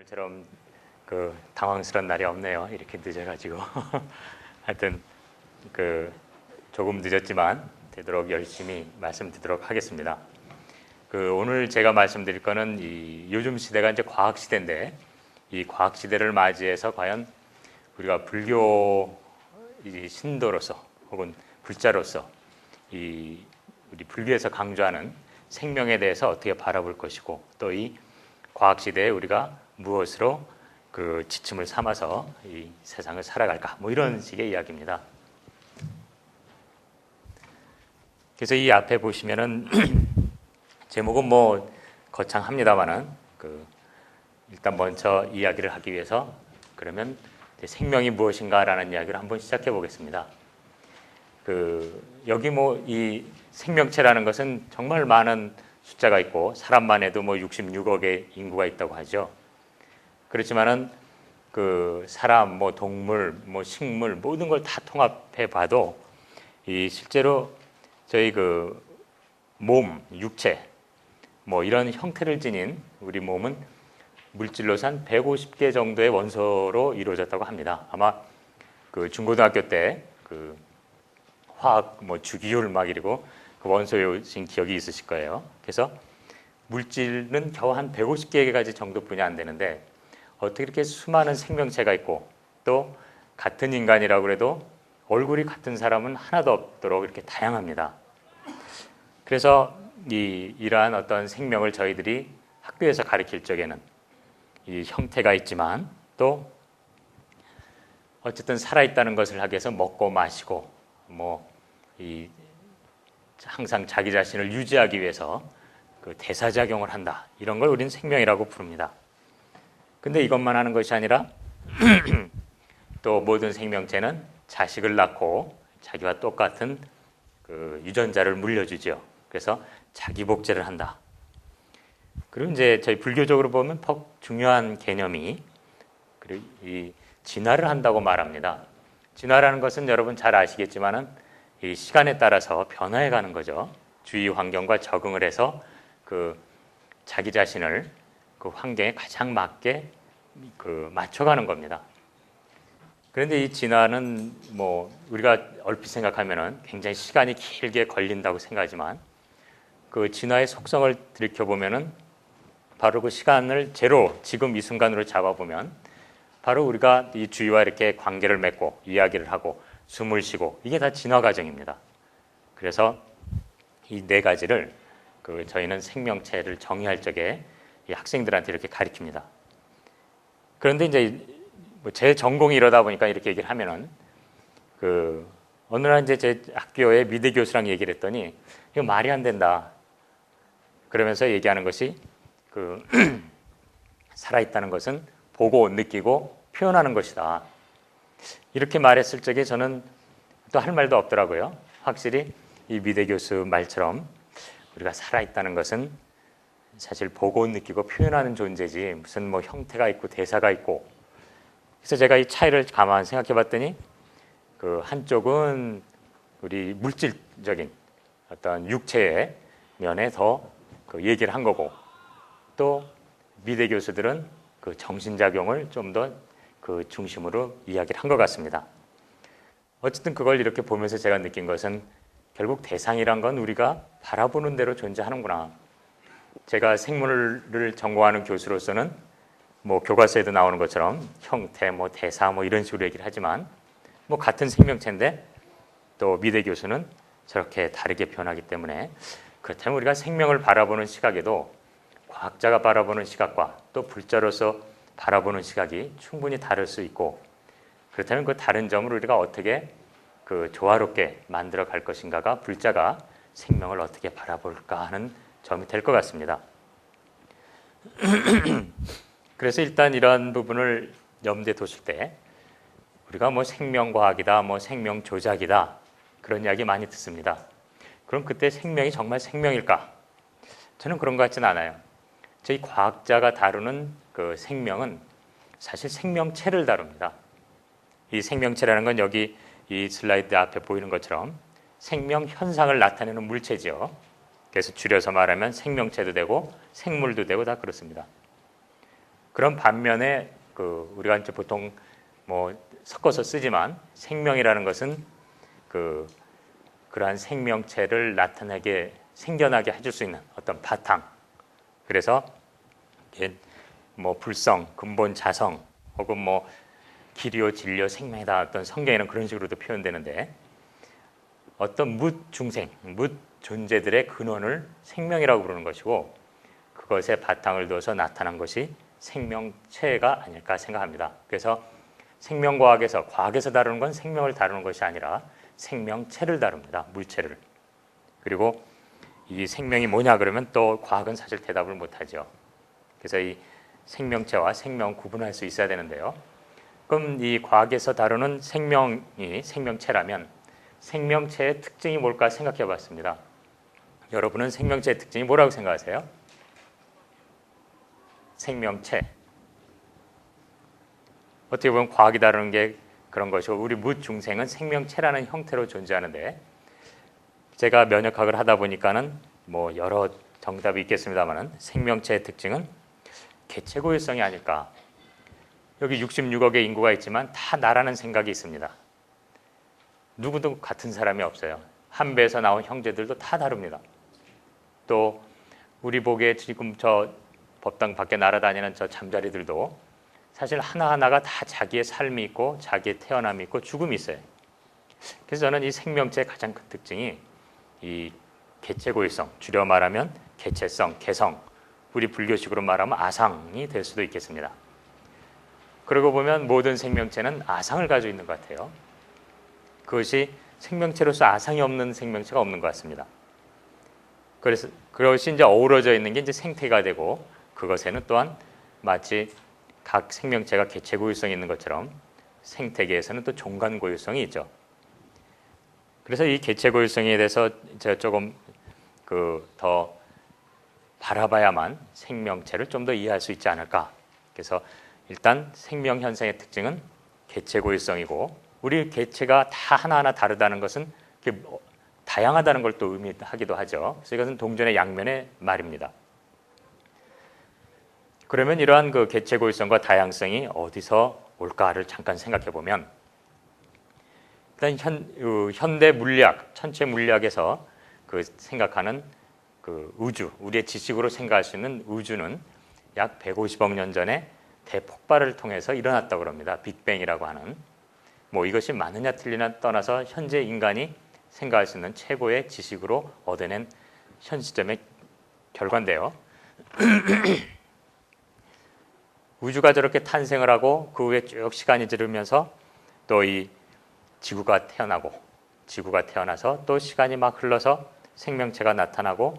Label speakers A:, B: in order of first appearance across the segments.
A: 오늘처럼 당황스러운 날이 없네요. 이렇게 늦어가지고 하여튼 조금 늦었지만 되도록 열심히 말씀드리도록 하겠습니다. 오늘 제가 말씀드릴 거는 요즘 시대가 이제 과학 시대인데 이 과학 시대를 맞이해서 과연 우리가 불교 신도로서 혹은 불자로서 우리 불교에서 강조하는 생명에 대해서 어떻게 바라볼 것이고 또 이 과학 시대에 우리가 무엇으로 지침을 삼아서 이 세상을 살아갈까 이런 식의 이야기입니다. 그래서 이 앞에 보시면은 제목은 거창합니다만은 일단 먼저 이야기를 하기 위해서 그러면 생명이 무엇인가라는 이야기를 한번 시작해 보겠습니다. 여기 이 생명체라는 것은 정말 많은 숫자가 있고 사람만 해도 66억의 인구가 있다고 하죠. 그렇지만은 사람, 동물, 식물 모든 걸 다 통합해 봐도 실제로 저희 몸, 육체 이런 형태를 지닌 우리 몸은 물질로서 한 150개 정도의 원소로 이루어졌다고 합니다. 아마 중고등학교 때 화학 주기율 이러고 원소 외우신 기억이 있으실 거예요. 그래서 물질은 겨우 한 150개 정도뿐이 안 되는데 어떻게 이렇게 수많은 생명체가 있고 또 같은 인간이라고 해도 얼굴이 같은 사람은 하나도 없도록 이렇게 다양합니다. 그래서 이러한 어떤 생명을 저희들이 학교에서 가르칠 적에는 이 형태가 있지만 또 어쨌든 살아있다는 것을 하기 위해서 먹고 마시고 항상 자기 자신을 유지하기 위해서 대사작용을 한다. 이런 걸 우리는 생명이라고 부릅니다. 근데 이것만 하는 것이 아니라 또 모든 생명체는 자식을 낳고 자기와 똑같은 유전자를 물려주죠. 그래서 자기 복제를 한다. 그리고 이제 저희 불교적으로 보면 더 중요한 개념이 이 진화를 한다고 말합니다. 진화라는 것은 여러분 잘 아시겠지만은 이 시간에 따라서 변화해 가는 거죠. 주위 환경과 적응을 해서 자기 자신을 환경에 가장 맞게 맞춰가는 겁니다. 그런데 이 진화는 우리가 얼핏 생각하면은 굉장히 시간이 길게 걸린다고 생각하지만 진화의 속성을 들여다보면은 바로 그 시간을 제로 지금 이 순간으로 잡아보면 바로 우리가 이 주위와 이렇게 관계를 맺고 이야기를 하고 숨을 쉬고 이게 다 진화 과정입니다. 그래서 이 네 가지를 저희는 생명체를 정의할 적에 이 학생들한테 이렇게 가르칩니다. 그런데 이제 제 전공이 이러다 보니까 이렇게 얘기를 하면은 어느 날 이제 제 학교에 미대 교수랑 얘기를 했더니 이거 말이 안 된다. 그러면서 얘기하는 것이 살아있다는 것은 보고 느끼고 표현하는 것이다. 이렇게 말했을 적에 저는 또 할 말도 없더라고요. 확실히 이 미대 교수 말처럼 우리가 살아있다는 것은 사실 보고 느끼고 표현하는 존재지 무슨 형태가 있고 대사가 있고. 그래서 제가 이 차이를 가만 생각해 봤더니 한쪽은 우리 물질적인 어떤 육체의 면에 더 얘기를 한 거고 또 미대 교수들은 정신작용을 좀 더 중심으로 이야기를 한 것 같습니다. 어쨌든 그걸 이렇게 보면서 제가 느낀 것은 결국 대상이란 건 우리가 바라보는 대로 존재하는구나. 제가 생물을 전공하는 교수로서는 교과서에도 나오는 것처럼 형태, 대사 이런 식으로 얘기를 하지만 같은 생명체인데 또 미대 교수는 저렇게 다르게 표현하기 때문에 그렇다면 우리가 생명을 바라보는 시각에도 과학자가 바라보는 시각과 또 불자로서 바라보는 시각이 충분히 다를 수 있고 그렇다면 그 다른 점을 우리가 어떻게 조화롭게 만들어 갈 것인가가 불자가 생명을 어떻게 바라볼까 하는 점이 될 것 같습니다. 그래서 일단 이런 부분을 염두에 두실 때 우리가 생명과학이다, 생명조작이다 그런 이야기 많이 듣습니다. 그럼 그때 생명이 정말 생명일까? 저는 그런 것 같지는 않아요. 저희 과학자가 다루는 생명은 사실 생명체를 다룹니다. 이 생명체라는 건 여기 이 슬라이드 앞에 보이는 것처럼 생명 현상을 나타내는 물체죠. 그래서 줄여서 말하면 생명체도 되고 생물도 되고 다 그렇습니다. 그런 반면에 우리가 이제 보통 뭐 섞어서 쓰지만 생명이라는 것은 그러한 생명체를 나타나게 생겨나게 해줄 수 있는 어떤 바탕. 그래서 뭐 불성, 근본, 자성, 혹은 뭐 기리오, 진리오, 생명이다. 어떤 성경에는 그런 식으로도 표현되는데 어떤 뭇 중생, 뭇 존재들의 근원을 생명이라고 부르는 것이고 그것에 바탕을 두어서 나타난 것이 생명체가 아닐까 생각합니다. 그래서 생명과학에서 과학에서 다루는 건 생명을 다루는 것이 아니라 생명체를 다룹니다. 물체를. 그리고 이 생명이 뭐냐 그러면 또 과학은 사실 대답을 못하죠. 그래서 이 생명체와 생명 구분할 수 있어야 되는데요. 그럼 이 과학에서 다루는 생명이 생명체라면 생명체의 특징이 뭘까 생각해 봤습니다. 여러분은 생명체의 특징이 뭐라고 생각하세요? 생명체. 어떻게 보면 과학이 다루는 게 그런 것이고 우리 뭇 중생은 생명체라는 형태로 존재하는데 제가 면역학을 하다 보니까는 뭐 여러 정답이 있겠습니다만은 생명체의 특징은 개체 고유성이 아닐까. 여기 66억의 인구가 있지만 다 나라는 생각이 있습니다. 누구도 같은 사람이 없어요. 한 배에서 나온 형제들도 다 다릅니다. 또 우리 보기에 지금 저 법당 밖에 날아다니는 저 잠자리들도 사실 하나하나가 다 자기의 삶이 있고 자기의 태어남이 있고 죽음이 있어요. 그래서 저는 이 생명체의 가장 큰 특징이 이 개체 고유성, 줄여 말하면 개체성, 개성, 우리 불교식으로 말하면 아상이 될 수도 있겠습니다. 그러고 보면 모든 생명체는 아상을 가지고 있는 것 같아요. 그것이 생명체로서 아상이 없는 생명체가 없는 것 같습니다. 그래서 그것이 이제 어우러져 있는 게 이제 생태가 되고 그것에는 또한 마치 각 생명체가 개체 고유성이 있는 것처럼 생태계에서는 또 종간 고유성이 있죠. 그래서 이 개체 고유성에 대해서 제가 조금 더 바라봐야만 생명체를 좀 더 이해할 수 있지 않을까. 그래서 일단 생명 현상의 특징은 개체 고유성이고 우리 개체가 다 하나하나 다르다는 것은 다양하다는 걸 또 의미하기도 하죠. 그래서 이것은 동전의 양면의 말입니다. 그러면 이러한 그 개체 고유성과 다양성이 어디서 올까를 잠깐 생각해 보면 일단 현대 물리학, 천체 물리학에서 생각하는 우주, 우리의 지식으로 생각할 수 있는 우주는 약 150억 년 전에 대폭발을 통해서 일어났다고 합니다. 빅뱅이라고 하는. 뭐 이것이 맞느냐 틀리냐 떠나서 현재 인간이 생각할 수 있는 최고의 지식으로 얻어낸 현 시점의 결과인데요. 우주가 저렇게 탄생을 하고 그 후에 쭉 시간이 지르면서 또 이 지구가 태어나서 또 시간이 막 흘러서 생명체가 나타나고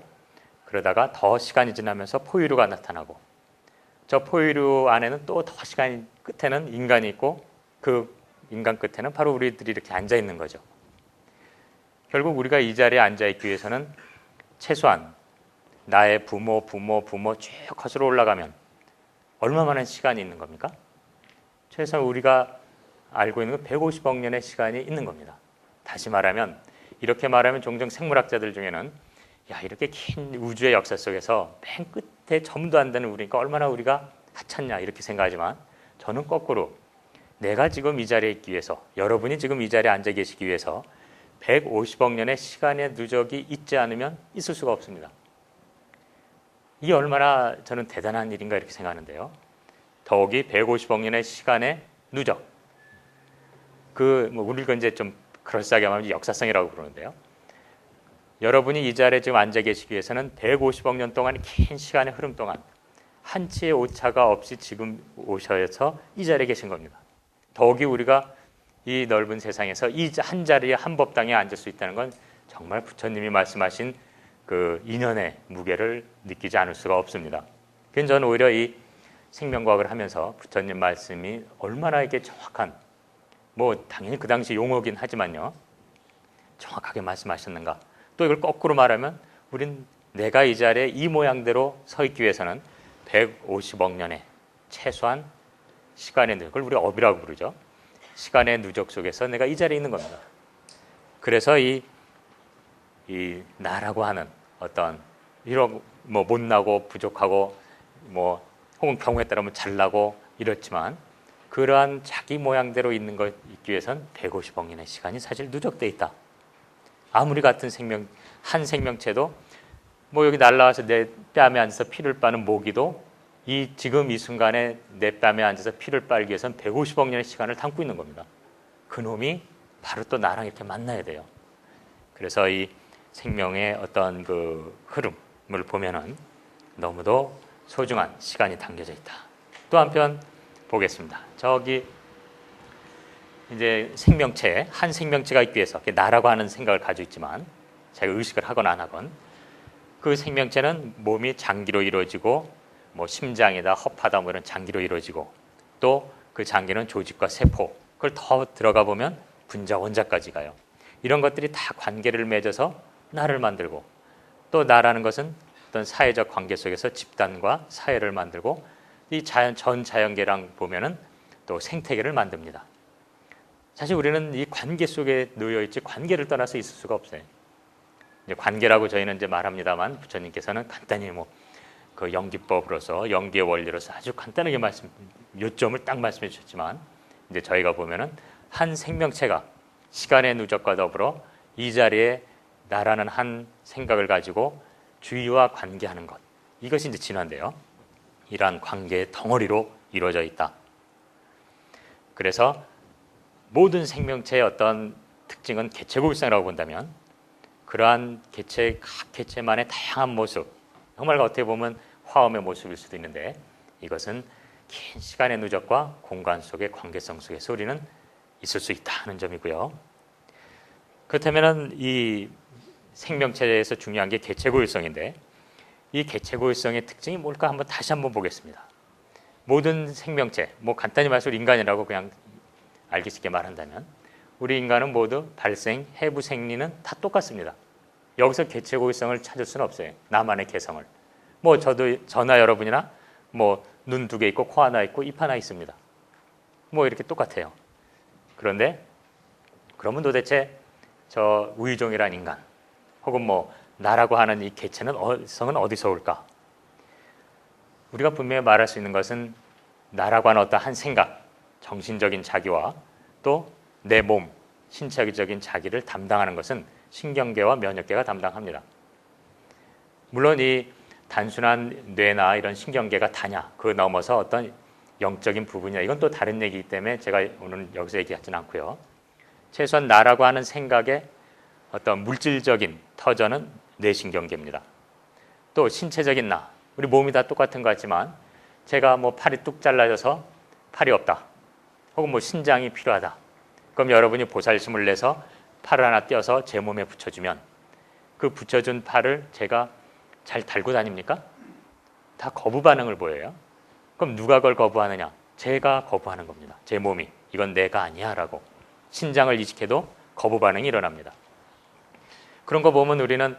A: 그러다가 더 시간이 지나면서 포유류가 나타나고 저 포유류 안에는 또 더 시간이 끝에는 인간이 있고 그 인간 끝에는 바로 우리들이 이렇게 앉아 있는 거죠. 결국 우리가 이 자리에 앉아 있기 위해서는 최소한 나의 부모 쭉 거슬러 올라가면 얼마만한 시간이 있는 겁니까? 최소한 우리가 알고 있는 건 150억 년의 시간이 있는 겁니다. 다시 말하면 이렇게 말하면 종종 생물학자들 중에는 야 이렇게 긴 우주의 역사 속에서 맨 끝에 점도 안 되는 우리니까 얼마나 우리가 하찮냐 이렇게 생각하지만 저는 거꾸로 내가 지금 이 자리에 있기 위해서 여러분이 지금 이 자리에 앉아 계시기 위해서 150억 년의 시간의 누적이 있지 않으면 있을 수가 없습니다. 이게 얼마나 저는 대단한 일인가 이렇게 생각하는데요. 더욱이 150억 년의 시간의 누적. 우리가 이제 좀 그럴싸하게 말하면 역사성이라고 부르는데요. 여러분이 이 자리에 지금 앉아 계시기 위해서는 150억 년 동안 긴 시간의 흐름 동안 한치의 오차가 없이 지금 오셔서 이 자리에 계신 겁니다. 더욱이 우리가 이 넓은 세상에서 이 한 자리에 한 법당에 앉을 수 있다는 건 정말 부처님이 말씀하신 그 인연의 무게를 느끼지 않을 수가 없습니다. 그래서 저는 오히려 이 생명과학을 하면서 부처님 말씀이 얼마나 이게 정확한 뭐 당연히 그 당시 용어긴 하지만요. 정확하게 말씀하셨는가. 또 이걸 거꾸로 말하면 우린 내가 이 자리에 이 모양대로 서 있기 위해서는 150억 년의 최소한 시간의 누적, 그걸 우리 업이라고 부르죠. 시간의 누적 속에서 내가 이 자리에 있는 겁니다. 그래서 이 나라고 하는 어떤 이런 뭐 못나고 부족하고 뭐 혹은 경우에 따르면 잘나고 이렇지만 그러한 자기 모양대로 있는 것 있기 위해선 150억 년의 시간이 사실 누적돼 있다. 아무리 같은 한 생명체도 뭐 여기 날라와서 내 뺨에 앉아서 피를 빠는 모기도 지금 이 순간에 내 뺨에 앉아서 피를 빨기 위해선 150억 년의 시간을 담고 있는 겁니다. 그놈이 바로 또 나랑 이렇게 만나야 돼요. 그래서 이 생명의 어떤 그 흐름을 보면은 너무도 소중한 시간이 담겨져 있다. 또 한편 보겠습니다. 저기 이제 한 생명체가 있기 위해서 나라고 하는 생각을 가지고 있지만 자기가 의식을 하건 안 하건 그 생명체는 몸이 장기로 이루어지고 뭐 심장이다 허파다 뭐 이런 장기로 이루어지고 또 그 장기는 조직과 세포 그걸 더 들어가 보면 분자 원자까지 가요. 이런 것들이 다 관계를 맺어서 나를 만들고 또 나라는 것은 어떤 사회적 관계 속에서 집단과 사회를 만들고 이 전 자연계랑 보면은 또 생태계를 만듭니다. 사실 우리는 이 관계 속에 놓여 있지 관계를 떠나서 있을 수가 없어요. 이제 관계라고 저희는 이제 말합니다만 부처님께서는 간단히 뭐 그 연기법으로서 연기의 원리로서 아주 간단하게 요점을 딱 말씀해 주셨지만 이제 저희가 보면은 한 생명체가 시간의 누적과 더불어 이 자리에 나라는 한 생각을 가지고 주위와 관계하는 것 이것이 이제 진화인데요. 이러한 관계의 덩어리로 이루어져 있다. 그래서 모든 생명체의 어떤 특징은 개체고일성이라고 본다면 그러한 각 개체만의 다양한 모습 정말 어떻게 보면 화엄의 모습일 수도 있는데 이것은 긴 시간의 누적과 공간 속의 관계성 속에서 우리는 있을 수 있다는 점이고요. 그렇다면 이 생명체에서 중요한 게 개체고일성인데 이 개체고일성의 특징이 뭘까 한번 다시 한번 보겠습니다. 모든 생명체, 뭐 간단히 말해서 인간이라고 그냥 알기 쉽게 말한다면 우리 인간은 모두 발생, 해부, 생리는 다 똑같습니다. 여기서 개체고일성을 찾을 수는 없어요. 나만의 개성을. 뭐 저나 여러분이나 뭐 눈 2개 있고 코 하나 있고 입 하나 있습니다. 뭐 이렇게 똑같아요. 그런데 그러면 도대체 저 우유종이란 인간 혹은 뭐 나라고 하는 이 개체성은 어디서 올까? 우리가 분명히 말할 수 있는 것은 나라고 하는 어떤 한 생각, 정신적인 자기와 또 내 몸, 신체적인 자기를 담당하는 것은 신경계와 면역계가 담당합니다. 물론 이 단순한 뇌나 이런 신경계가 다냐, 그 넘어서 어떤 영적인 부분이나 이건 또 다른 얘기이기 때문에 제가 오늘 여기서 얘기하지는 않고요. 최소한 나라고 하는 생각의 어떤 물질적인 터전은 뇌신경계입니다. 또 신체적인 나, 우리 몸이 다 똑같은 것 같지만 제가 뭐 팔이 뚝 잘라져서 팔이 없다. 혹은 뭐 신장이 필요하다. 그럼 여러분이 보살심을 내서 팔을 하나 떼어서 제 몸에 붙여주면 그 붙여준 팔을 제가 잘 달고 다닙니까? 다 거부 반응을 보여요. 그럼 누가 그걸 거부하느냐? 제가 거부하는 겁니다. 제 몸이. 이건 내가 아니야 라고. 신장을 이식해도 거부 반응이 일어납니다. 그런 거 보면 우리는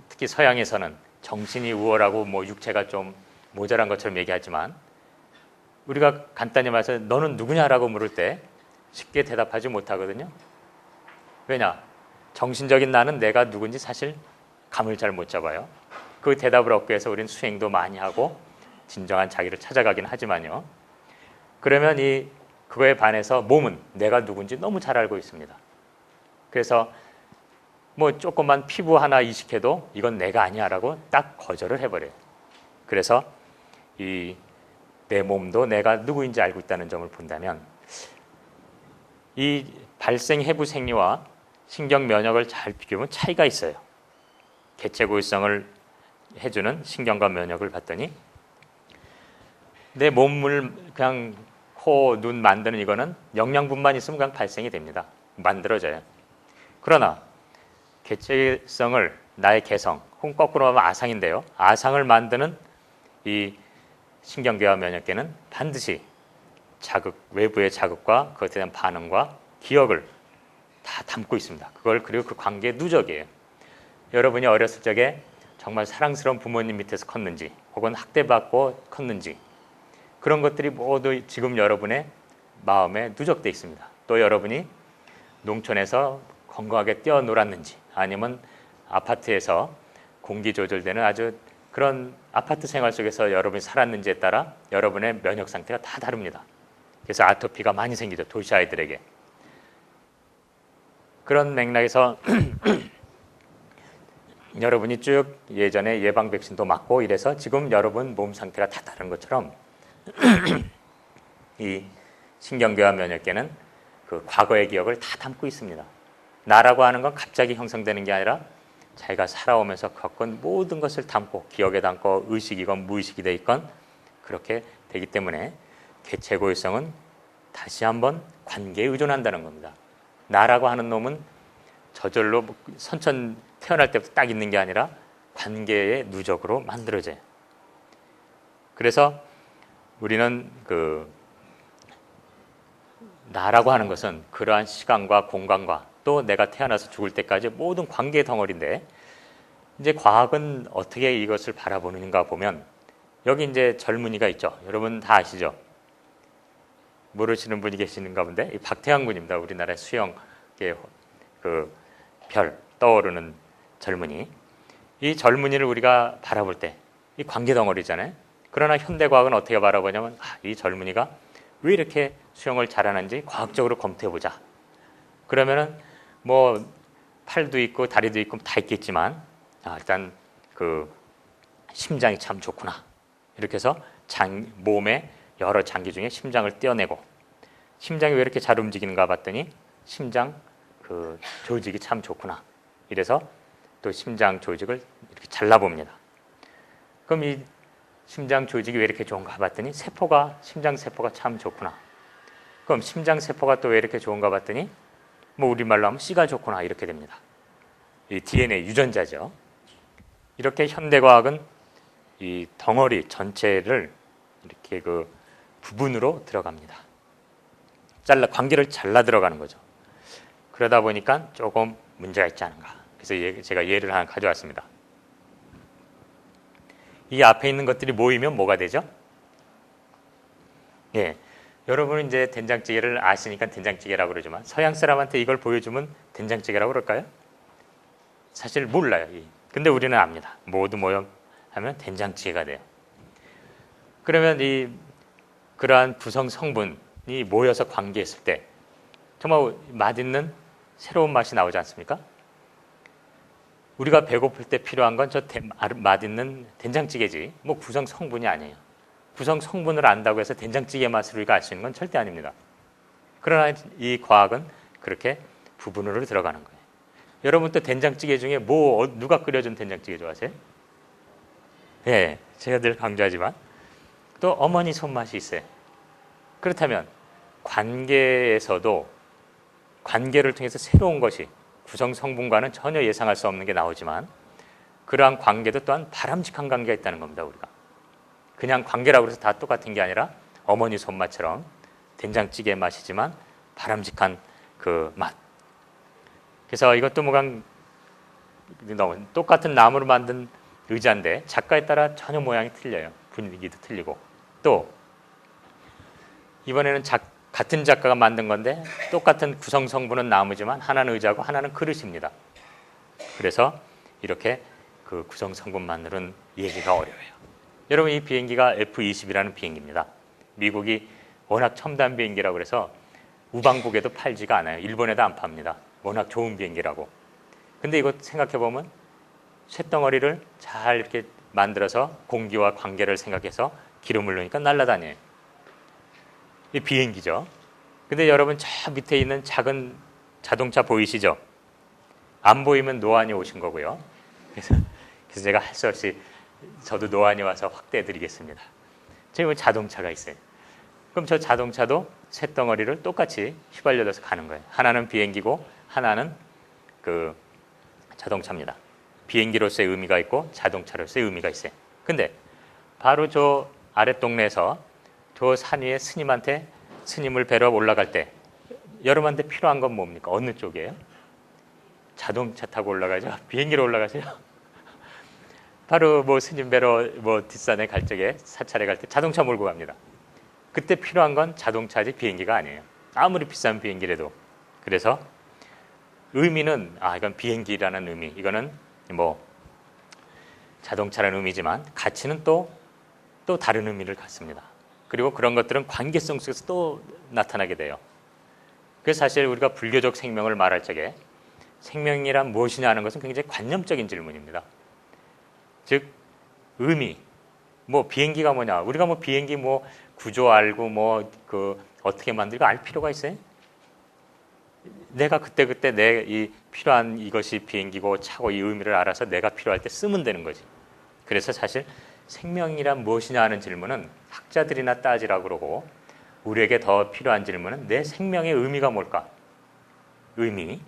A: 특히 서양에서는 정신이 우월하고 뭐 육체가 좀 모자란 것처럼 얘기하지만 우리가 간단히 말해서 너는 누구냐라고 물을 때 쉽게 대답하지 못하거든요. 왜냐? 정신적인 나는 내가 누군지 사실 감을 잘 못 잡아요. 그 대답을 얻기 위해서 우리는 수행도 많이 하고 진정한 자기를 찾아가긴 하지만요. 그러면 그거에 반해서 몸은 내가 누군지 너무 잘 알고 있습니다. 그래서 뭐 조금만 피부 하나 이식해도 이건 내가 아니야라고 딱 거절을 해버려요. 그래서 내 몸도 내가 누구인지 알고 있다는 점을 본다면 이 발생, 해부, 생리와 신경 면역을 잘 비교하면 차이가 있어요. 개체고일성을 해주는 신경과 면역을 봤더니 내 몸을 그냥 코, 눈 만드는 이거는 영양분만 있으면 그냥 발생이 됩니다. 만들어져요. 그러나 개체성을 나의 개성, 혹은 거꾸로 하면 아상인데요. 아상을 만드는 이 신경계와 면역계는 반드시 외부의 자극과 그것에 대한 반응과 기억을 다 담고 있습니다. 그리고 그 관계의 누적이에요. 여러분이 어렸을 적에 정말 사랑스러운 부모님 밑에서 컸는지 혹은 학대받고 컸는지 그런 것들이 모두 지금 여러분의 마음에 누적되어 있습니다. 또 여러분이 농촌에서 건강하게 뛰어놀았는지 아니면 아파트에서 공기 조절되는 아주 그런 아파트 생활 속에서 여러분이 살았는지에 따라 여러분의 면역 상태가 다 다릅니다. 그래서 아토피가 많이 생기죠. 도시 아이들에게. 그런 맥락에서 여러분이 쭉 예전에 예방 백신도 맞고 이래서 지금 여러분 몸 상태가 다 다른 것처럼 이 신경계와 면역계는 그 과거의 기억을 다 담고 있습니다. 나라고 하는 건 갑자기 형성되는 게 아니라 자기가 살아오면서 겪은 모든 것을 담고 기억에 담고 의식이건 무의식이 돼 있건 그렇게 되기 때문에 개체 고유성은 다시 한번 관계에 의존한다는 겁니다. 나라고 하는 놈은 저절로 선천 태어날 때부터 딱 있는 게 아니라 관계의 누적으로 만들어져요. 그래서 우리는 그 나라고 하는 것은 그러한 시간과 공간과 또 내가 태어나서 죽을 때까지 모든 관계의 덩어리인데 이제 과학은 어떻게 이것을 바라보는가 보면 여기 이제 젊은이가 있죠. 여러분 다 아시죠? 모르시는 분이 계시는가 본데 이 박태환 군입니다. 우리나라의 수영의 그 별 떠오르는 젊은이. 이 젊은이를 우리가 바라볼 때 이 관계 덩어리잖아요. 그러나 현대 과학은 어떻게 바라보냐면 이 젊은이가 왜 이렇게 수영을 잘하는지 과학적으로 검토해 보자. 그러면은 뭐 팔도 있고 다리도 있고 다 있겠지만 일단 그 심장이 참 좋구나. 이렇게 해서 몸의 여러 장기 중에 심장을 떼어내고 심장이 왜 이렇게 잘 움직이는가 봤더니 심장 그 조직이 참 좋구나. 이래서 또 심장 조직을 이렇게 잘라봅니다. 그럼 이 심장 조직이 왜 이렇게 좋은가 봤더니 심장 세포가 참 좋구나. 그럼 심장 세포가 또 왜 이렇게 좋은가 봤더니 뭐 우리말로 하면 씨가 좋구나 이렇게 됩니다. 이 DNA 유전자죠. 이렇게 현대과학은 이 덩어리 전체를 이렇게 그 부분으로 들어갑니다. 관계를 잘라 들어가는 거죠. 그러다 보니까 조금 문제가 있지 않은가. 그래서 제가 예를 하나 가져왔습니다. 이 앞에 있는 것들이 모이면 뭐가 되죠? 예, 여러분은 이제 된장찌개를 아시니까 된장찌개라고 그러지만 서양 사람한테 이걸 보여주면 된장찌개라고 그럴까요? 사실 몰라요. 근데 우리는 압니다. 모두 모여 하면 된장찌개가 돼요. 그러면 그러한 구성 성분이 모여서 관계했을 때 정말 맛있는 새로운 맛이 나오지 않습니까? 우리가 배고플 때 필요한 건 저 맛있는 된장찌개지 뭐 구성 성분이 아니에요. 구성 성분을 안다고 해서 된장찌개 맛을 우리가 알 수 있는 건 절대 아닙니다. 그러나 이 과학은 그렇게 부분으로 들어가는 거예요. 여러분 또 된장찌개 중에 누가 끓여준 된장찌개 좋아하세요? 예, 제가 늘 강조하지만 또 어머니 손맛이 있어요. 그렇다면 관계에서도 관계를 통해서 새로운 것이 구성 성분과는 전혀 예상할 수 없는 게 나오지만 그러한 관계도 또한 바람직한 관계가 있다는 겁니다. 우리가 그냥 관계라고 해서 다 똑같은 게 아니라 어머니 손맛처럼 된장찌개 맛이지만 바람직한 그 맛. 그래서 이것도 똑같은 나무로 만든 의자인데 작가에 따라 전혀 모양이 틀려요. 분위기도 틀리고 또 이번에는 같은 작가가 만든 건데 똑같은 구성 성분은 나무지만 하나는 의자고 하나는 그릇입니다. 그래서 이렇게 그 구성 성분만으로는 얘기가 어려워요. 여러분 이 비행기가 F-20이라는 비행기입니다. 미국이 워낙 첨단 비행기라고 해서 우방국에도 팔지가 않아요. 일본에도 안 팝니다. 워낙 좋은 비행기라고. 근데 이거 생각해보면 쇳덩어리를 잘 이렇게 만들어서 공기와 관계를 생각해서 기름을 넣으니까 날아다녀요. 이 비행기죠. 근데 여러분 저 밑에 있는 작은 자동차 보이시죠? 안 보이면 노안이 오신 거고요. 그래서 제가 할 수 없이 저도 노안이 와서 확대해 드리겠습니다. 지금 자동차가 있어요. 그럼 저 자동차도 쇳덩어리를 똑같이 휘발려서 가는 거예요. 하나는 비행기고 하나는 그 자동차입니다. 비행기로서의 의미가 있고 자동차로서의 의미가 있어요. 근데 바로 저 아랫동네에서 저 산 위에 스님을 뵈러 올라갈 때 여러분한테 필요한 건 뭡니까? 어느 쪽이에요? 자동차 타고 올라가죠? 비행기로 올라가세요? 바로 뭐 스님 뵈러 뒷산에 갈 적에 사찰에 갈 때 자동차 몰고 갑니다. 그때 필요한 건 자동차지 비행기가 아니에요. 아무리 비싼 비행기라도. 그래서 의미는 이건 비행기라는 의미. 이거는 자동차라는 의미지만 가치는 또 다른 의미를 갖습니다. 그리고 그런 것들은 관계성 속에서 또 나타나게 돼요. 그래서 사실 우리가 불교적 생명을 말할 적에 생명이란 무엇이냐 하는 것은 굉장히 관념적인 질문입니다. 즉 의미, 뭐 비행기가 뭐냐, 우리가 뭐 비행기 뭐 구조 알고 뭐 그 어떻게 만들고 알 필요가 있어요? 내가 그때 내 이 필요한 이것이 비행기고 차고 이 의미를 알아서 내가 필요할 때 쓰면 되는 거지. 그래서 사실 생명이란 무엇이냐 하는 질문은 학자들이나 따지라고 그러고, 우리에게 더 필요한 질문은 내 생명의 의미가 뭘까? 의미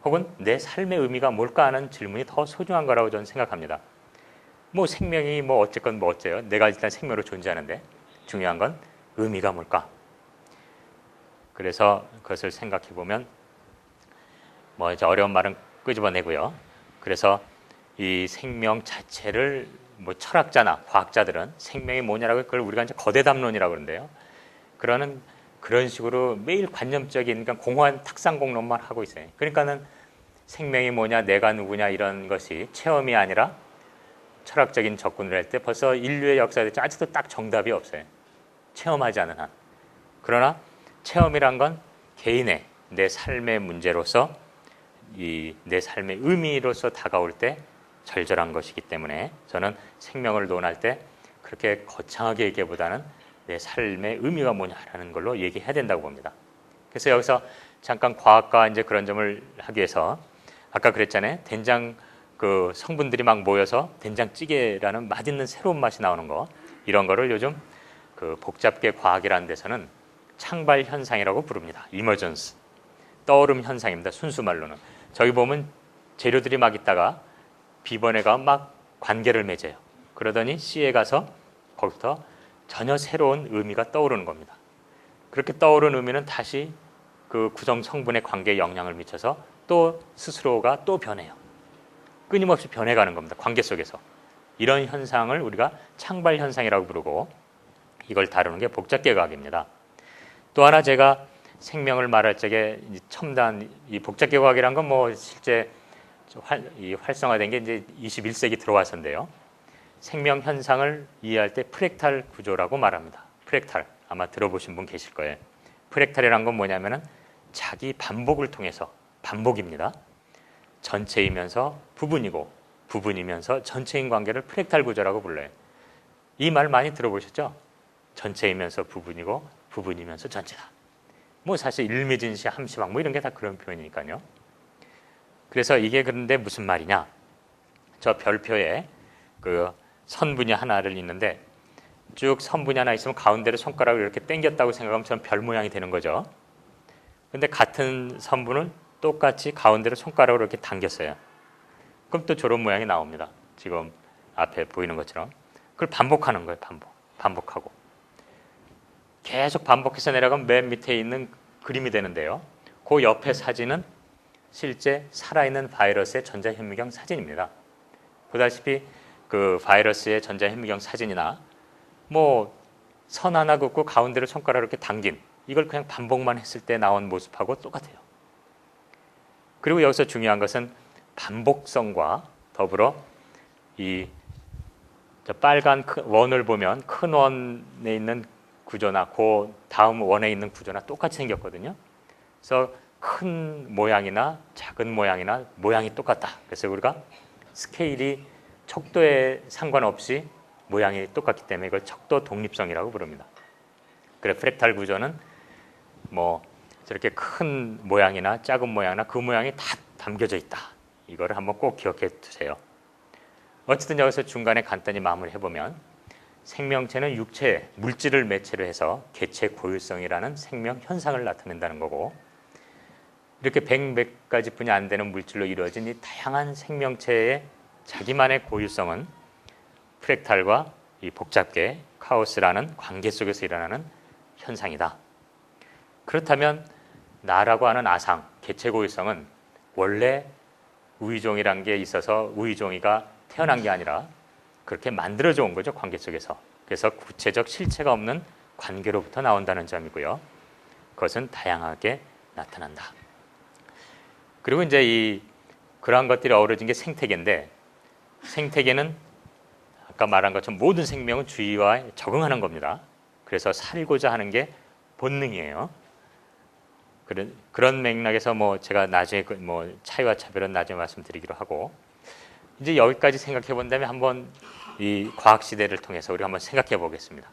A: 혹은 내 삶의 의미가 뭘까 하는 질문이 더 소중한 거라고 저는 생각합니다. 뭐 생명이 뭐 어쨌건 뭐 어째요. 내가 일단 생명으로 존재하는데 중요한 건 의미가 뭘까? 그래서 그것을 생각해 보면 뭐 이제 어려운 말은 끄집어내고요. 그래서 이 생명 자체를 뭐 철학자나 과학자들은 생명이 뭐냐라고, 그걸 우리가 이제 거대담론이라고 그러는데요. 그런 식으로 매일 관념적인, 그러니까 공허한 탁상공론만 하고 있어요. 그러니까는 생명이 뭐냐, 내가 누구냐 이런 것이 체험이 아니라 철학적인 접근을 할 때 벌써 인류의 역사에 아직도 딱 정답이 없어요. 체험하지 않은 한. 그러나 체험이란 건 개인의 내 삶의 문제로서, 이 내 삶의 의미로서 다가올 때 절절한 것이기 때문에 저는 생명을 논할 때 그렇게 거창하게 얘기보다는 내 삶의 의미가 뭐냐라는 걸로 얘기해야 된다고 봅니다. 그래서 여기서 잠깐 과학과 이제 그런 점을 하기 위해서, 아까 그랬잖아요. 된장 그 성분들이 막 모여서 된장찌개라는 맛있는 새로운 맛이 나오는 거, 이런 거를 요즘 그 복잡계 과학이라는 데서는 창발 현상이라고 부릅니다. 이머전스, 떠오름 현상입니다. 순수 말로는. 저기 보면 재료들이 막 있다가 B번에 가면 막 관계를 맺어요. 그러더니 C에 가서 거기서 전혀 새로운 의미가 떠오르는 겁니다. 그렇게 떠오른 의미는 다시 그 구성 성분의 관계에 영향을 미쳐서 또 스스로가 또 변해요. 끊임없이 변해가는 겁니다. 관계 속에서. 이런 현상을 우리가 창발 현상이라고 부르고, 이걸 다루는 게 복잡계 과학입니다. 또 하나 제가 생명을 말할 적에 첨단 이 복잡계 과학이란 건 뭐 실제 활성화된 게 이제 21세기 들어와서인데요. 생명 현상을 이해할 때 프랙탈 구조라고 말합니다. 프랙탈, 아마 들어보신 분 계실 거예요. 프랙탈이란 건 뭐냐면은 자기 반복을 통해서, 반복입니다. 전체이면서 부분이고 부분이면서 전체인 관계를 프랙탈 구조라고 불러요. 이 말 많이 들어보셨죠? 전체이면서 부분이고 부분이면서 전체다. 뭐 사실 일미진시 함시방 뭐 이런 게 다 그런 표현이니까요. 그래서 이게 그런데 무슨 말이냐? 저 별표에 그 선분이 하나를 있는데 쭉 선분이 하나 있으면 가운데를 손가락을 이렇게 당겼다고 생각하면 전 별 모양이 되는 거죠. 근데 같은 선분을 똑같이 가운데로 손가락으로 이렇게 당겼어요. 그럼 또 저런 모양이 나옵니다. 지금 앞에 보이는 것처럼. 그걸 반복하는 거예요. 반복하고. 계속 반복해서 내려가면 맨 밑에 있는 그림이 되는데요. 그 옆에 사진은 실제 살아있는 바이러스의 전자현미경 사진입니다. 보다시피 그 바이러스의 전자현미경 사진이나 뭐 선 하나 긋고 가운데로 손가락을 이렇게 당긴, 이걸 그냥 반복만 했을 때 나온 모습하고 똑같아요. 그리고 여기서 중요한 것은 반복성과 더불어 이 빨간 원을 보면 큰 원에 있는 구조나 그 다음 원에 있는 구조나 똑같이 생겼거든요. 그래서 큰 모양이나 작은 모양이나 모양이 똑같다. 그래서 우리가 스케일이 척도에 상관없이 모양이 똑같기 때문에 이걸 척도 독립성이라고 부릅니다. 그래 프랙탈 구조는 뭐 저렇게 큰 모양이나 작은 모양이나 그 모양이 다 담겨져 있다. 이거를 한번 꼭 기억해 두세요. 어쨌든 여기서 중간에 간단히 마무리해보면, 생명체는 육체, 물질을 매체로 해서 개체 고유성이라는 생명 현상을 나타낸다는 거고, 이렇게 100몇 가지뿐이 안 되는 물질로 이루어진 이 다양한 생명체의 자기만의 고유성은 프랙탈과 이 복잡계, 카오스라는 관계 속에서 일어나는 현상이다. 그렇다면 나라고 하는 아상, 개체 고유성은 원래 우의종이란 게 있어서 우의종이가 태어난 게 아니라 그렇게 만들어져 온 거죠, 관계 속에서. 그래서 구체적 실체가 없는 관계로부터 나온다는 점이고요. 그것은 다양하게 나타난다. 그리고 이제 그러한 것들이 어우러진 게 생태계인데, 생태계는 아까 말한 것처럼 모든 생명은 주의와 적응하는 겁니다. 그래서 살고자 하는 게 본능이에요. 그런 맥락에서 뭐 제가 나중에 뭐 차이와 차별은 나중에 말씀드리기로 하고, 이제 여기까지 생각해 본다면 한번 이 과학 시대를 통해서 우리가 한번 생각해 보겠습니다.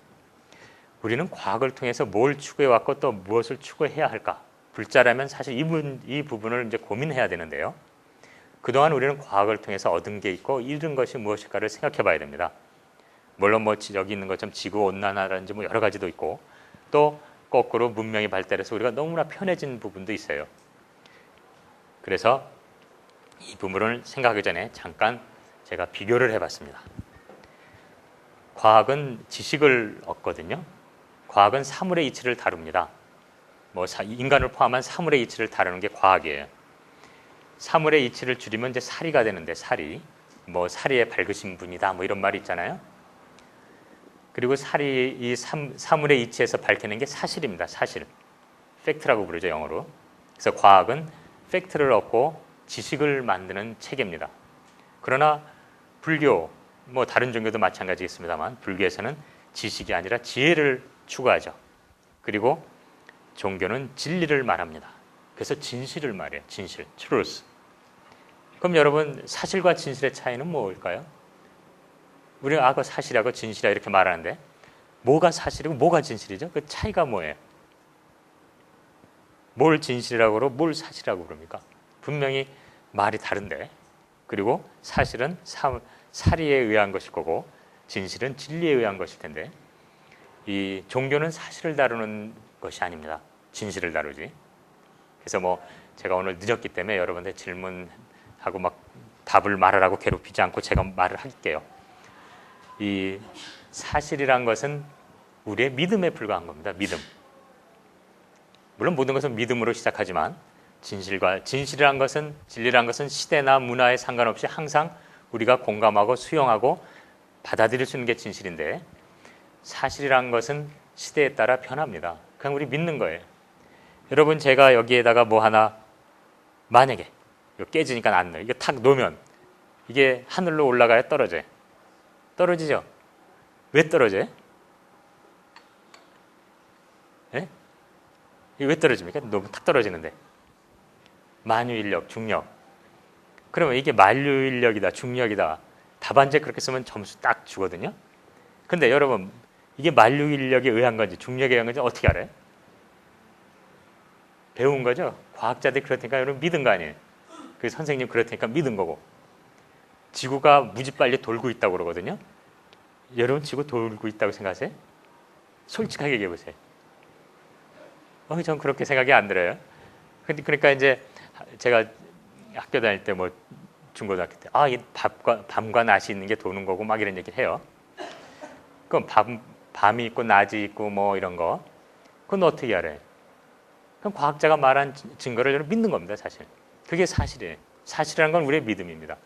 A: 우리는 과학을 통해서 뭘 추구해 왔고 또 무엇을 추구해야 할까? 불자라면 사실 이 부분을 이제 고민해야 되는데요. 그동안 우리는 과학을 통해서 얻은 게 있고 잃은 것이 무엇일까를 생각해 봐야 됩니다. 물론 뭐 여기 있는 것처럼 지구 온난화라든지 뭐 여러 가지도 있고, 또 거꾸로 문명이 발달해서 우리가 너무나 편해진 부분도 있어요. 그래서 이 부분을 생각하기 전에 잠깐 제가 비교를 해봤습니다. 과학은 지식을 얻거든요. 과학은 사물의 이치를 다룹니다. 뭐 인간을 포함한 사물의 이치를 다루는 게 과학이에요. 사물의 이치를 줄이면 이제 사리가 되는데, 사리, 뭐 사리에 밝으신 분이다, 뭐 이런 말이 있잖아요. 그리고 이 사물의 이치에서 밝혀낸 게 사실입니다. 사실, 팩트라고 부르죠, 영어로. 그래서 과학은 팩트를 얻고 지식을 만드는 체계입니다. 그러나 불교, 뭐 다른 종교도 마찬가지겠습니다만, 불교에서는 지식이 아니라 지혜를 추구하죠. 그리고 종교는 진리를 말합니다. 그래서 진실을 말해요. 진실, truth. 그럼 여러분, 사실과 진실의 차이는 뭘까요? 우리가 그 사실하고 진실이라 이렇게 말하는데, 뭐가 사실이고 뭐가 진실이죠? 그 차이가 뭐예요? 뭘 진실이라고 그러고 뭘 사실이라고 그럽니까? 분명히 말이 다른데, 그리고 사실은 사리에 의한 것일 거고 진실은 진리에 의한 것일 텐데, 이 종교는 사실을 다루는 것이 아닙니다. 진실을 다루지. 그래서 뭐 제가 오늘 늦었기 때문에 여러분들 질문하고 막 답을 말하라고 괴롭히지 않고 제가 말을 할게요. 이 사실이란 것은 우리의 믿음에 불과한 겁니다. 믿음. 물론 모든 것은 믿음으로 시작하지만 진실이란 것은, 진리란 것은 시대나 문화에 상관없이 항상 우리가 공감하고 수용하고 받아들일 수 있는 게 진실인데, 사실이란 것은 시대에 따라 변합니다. 그냥 우리 믿는 거예요. 여러분, 제가 여기에다가 뭐 하나, 만약에 이거 깨지니까 안 넣어요. 이거 탁 놓으면 이게 하늘로 올라가야 떨어져요. 떨어지죠? 왜 떨어져요? 예? 이게 왜 떨어집니까? 너무 탁 떨어지는데. 만유인력, 중력. 그러면 이게 만유인력이다, 중력이다. 답안지에 그렇게 쓰면 점수 딱 주거든요. 근데 여러분, 이게 만유인력에 의한 건지 중력에 의한 건지 어떻게 알아요? 배운 거죠? 과학자들이 그렇다니까 여러분 믿은 거 아니에요? 그 선생님 그렇다니까 믿은 거고. 지구가 무지 빨리 돌고 있다고 그러거든요. 여러분, 지구 돌고 있다고 생각하세요? 솔직하게 얘기해 보세요. 전 그렇게 생각이 안 들어요. 그러니까 이제 제가 학교 다닐 때 뭐 중고등학교 때 이 밤과 낮이 있는 게 도는 거고 막 이런 얘기를 해요. 그럼 밤이 있고 낮이 있고 뭐 이런 거, 그건 어떻게 알아요? 그럼 과학자가 말한 증거를 저는 믿는 겁니다. 사실 그게 사실이에요. 사실이라는 건 우리의 믿음입니다.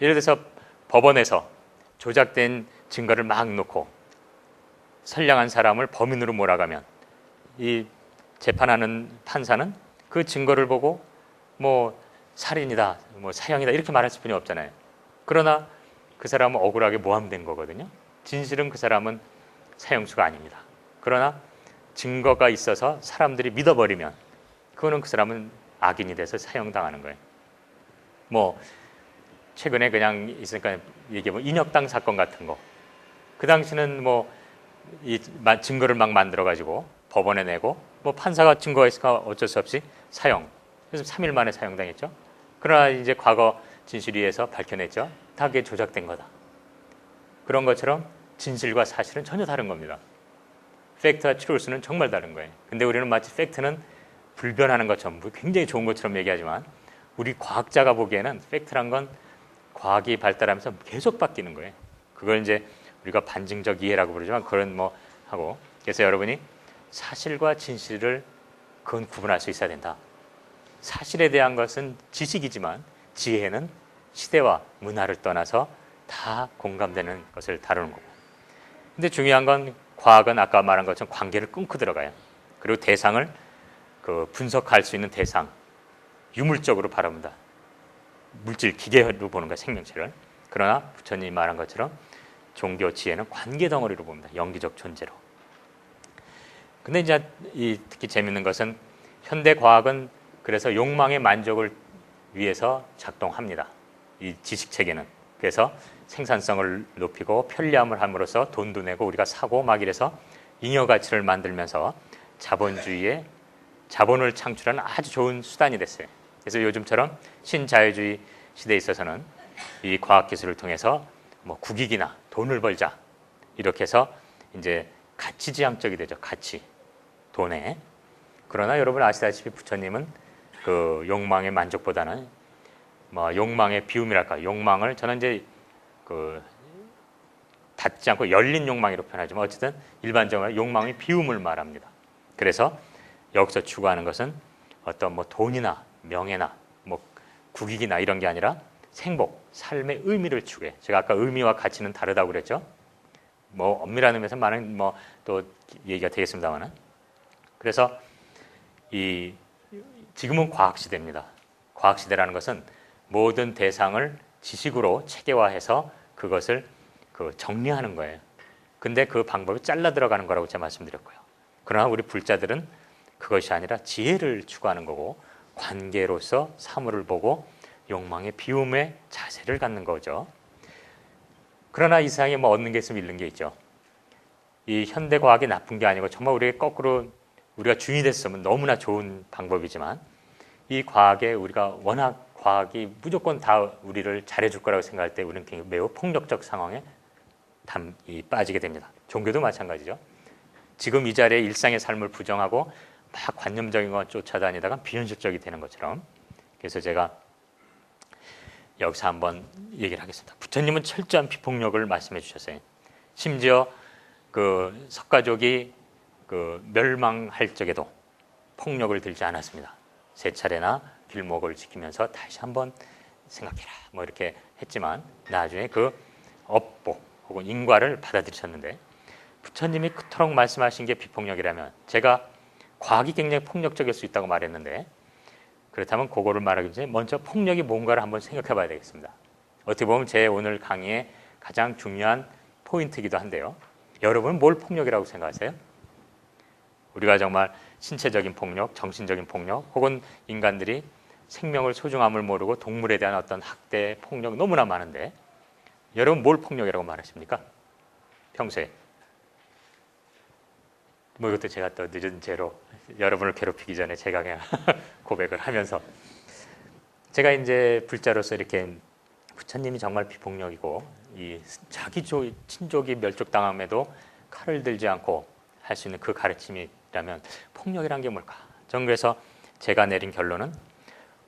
A: 예를 들어서 법원에서 조작된 증거를 막 놓고 선량한 사람을 범인으로 몰아가면 이 재판하는 판사는 그 증거를 보고 뭐 살인이다, 뭐 사형이다 이렇게 말할 수뿐이 없잖아요. 그러나 그 사람은 억울하게 모함된 거거든요. 진실은 그 사람은 사형수가 아닙니다. 그러나 증거가 있어서 사람들이 믿어버리면 그거는 그 사람은 악인이 돼서 사형당하는 거예요. 뭐 최근에 그냥 있으니까 얘기해보면 인혁당 사건 같은 거, 그 당시는 뭐 이 증거를 막 만들어가지고 법원에 내고 뭐 판사가 증거가 있으니까 어쩔 수 없이 사형, 그래서 3일 만에 사형당했죠. 그러나 이제 과거 진실위에서 밝혀냈죠. 다 그게 조작된 거다. 그런 것처럼 진실과 사실은 전혀 다른 겁니다. 팩트와 트루스는 정말 다른 거예요. 근데 우리는 마치 팩트는 불변하는 것처럼 굉장히 좋은 것처럼 얘기하지만, 우리 과학자가 보기에는 팩트란 건 과학이 발달하면서 계속 바뀌는 거예요. 그걸 이제 우리가 반증적 이해라고 부르지만 그런 뭐 하고, 그래서 여러분이 사실과 진실을 그건 구분할 수 있어야 된다. 사실에 대한 것은 지식이지만 지혜는 시대와 문화를 떠나서 다 공감되는 것을 다루는 거고. 근데 중요한 건 과학은 아까 말한 것처럼 관계를 끊고 들어가요. 그리고 대상을 분석할 수 있는 대상, 유물적으로 바라봅니다. 물질, 기계로 보는 거야, 생명체를. 그러나 부처님이 말한 것처럼 종교 지혜는 관계 덩어리로 봅니다. 영기적 존재로. 근데 이제 특히 재밌는 것은 현대 과학은 그래서 욕망의 만족을 위해서 작동합니다. 이 지식 체계는. 그래서 생산성을 높이고 편리함을 함으로써 돈도 내고 우리가 사고 막 이래서 잉여 가치를 만들면서 자본주의의 자본을 창출하는 아주 좋은 수단이 됐어요. 그래서 요즘처럼 신자유주의 시대에 있어서는 이 과학기술을 통해서 뭐 국익이나 돈을 벌자 이렇게 해서 이제 가치지향적이 되죠. 가치, 돈에. 그러나 여러분 아시다시피 부처님은 그 욕망의 만족보다는 뭐 욕망의 비움이랄까, 욕망을 저는 이제 그 닫지 않고 열린 욕망이라고 표현하지만 어쨌든 일반적으로 욕망의 비움을 말합니다. 그래서 여기서 추구하는 것은 어떤 뭐 돈이나 명예나 뭐 국익이나 이런 게 아니라 생복, 삶의 의미를 추구해. 제가 아까 의미와 가치는 다르다고 그랬죠. 뭐 엄밀한 의미에서 많은 뭐 또 얘기가 되겠습니다만은. 그래서 지금은 과학 시대입니다. 과학 시대라는 것은 모든 대상을 지식으로 체계화해서 그것을 정리하는 거예요. 근데 그 방법이 잘라 들어가는 거라고 제가 말씀드렸고요. 그러나 우리 불자들은 그것이 아니라 지혜를 추구하는 거고 관계로서 사물을 보고 욕망의 비움의 자세를 갖는 거죠. 그러나 이 세상에 뭐 얻는 게 있으면 잃는 게 있죠. 이 현대 과학이 나쁜 게 아니고 정말 우리가 거꾸로 우리가 주인이 됐으면 너무나 좋은 방법이지만 이 과학에 우리가 워낙 과학이 무조건 다 우리를 잘해줄 거라고 생각할 때 우리는 굉장히 매우 폭력적 상황에 빠지게 됩니다. 종교도 마찬가지죠. 지금 이 자리에 일상의 삶을 부정하고 막 관념적인 것 쫓아다니다가 비현실적이 되는 것처럼. 그래서 제가 여기서 한번 얘기를 하겠습니다. 부처님은 철저한 비폭력을 말씀해 주셨어요. 심지어 그 석가족이 멸망할 적에도 폭력을 들지 않았습니다. 세 차례나 길목을 지키면서 다시 한번 생각해라 뭐 이렇게 했지만 나중에 그 업보 혹은 인과를 받아들이셨는데 부처님이 그토록 말씀하신 게 비폭력이라면 제가 과학이 굉장히 폭력적일 수 있다고 말했는데 그렇다면 그거를 말하기 전에 먼저 폭력이 뭔가를 한번 생각해 봐야 되겠습니다. 어떻게 보면 제 오늘 강의의 가장 중요한 포인트이기도 한데요. 여러분은 뭘 폭력이라고 생각하세요? 우리가 정말 신체적인 폭력, 정신적인 폭력 혹은 인간들이 생명을 소중함을 모르고 동물에 대한 어떤 학대, 폭력 너무나 많은데 여러분 뭘 폭력이라고 말하십니까? 평소에. 뭐 이것도 제가 또 늦은 죄로 여러분을 괴롭히기 전에 제가 그냥 고백을 하면서 제가 이제 불자로서 이렇게 부처님이 정말 비폭력이고 이 자기 친족이 멸족당함에도 칼을 들지 않고 할 수 있는 그 가르침이라면 폭력이란 게 뭘까? 저는 그래서 제가 내린 결론은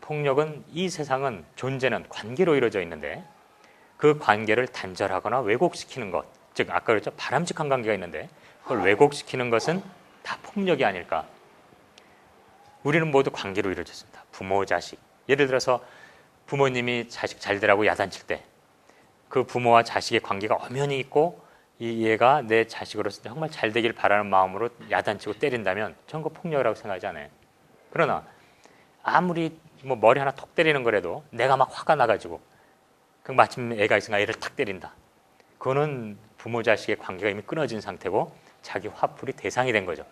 A: 폭력은 이 세상은 존재는 관계로 이루어져 있는데 그 관계를 단절하거나 왜곡시키는 것, 즉 아까 그랬죠 바람직한 관계가 있는데 그걸 왜곡시키는 것은 다 폭력이 아닐까. 우리는 모두 관계로 이루어졌습니다. 부모, 자식. 예를 들어서 부모님이 자식 잘 되라고 야단칠 때 그 부모와 자식의 관계가 엄연히 있고 이 얘가 내 자식으로서 정말 잘 되길 바라는 마음으로 야단치고 때린다면 저는 그 폭력이라고 생각하지 않아요. 그러나 아무리 뭐 머리 하나 톡 때리는 거라도 내가 막 화가 나가지고 마침 애가 있으니까 애를 탁 때린다. 그거는 부모 자식의 관계가 이미 끊어진 상태고 자기 화풀이 대상이 된 거죠.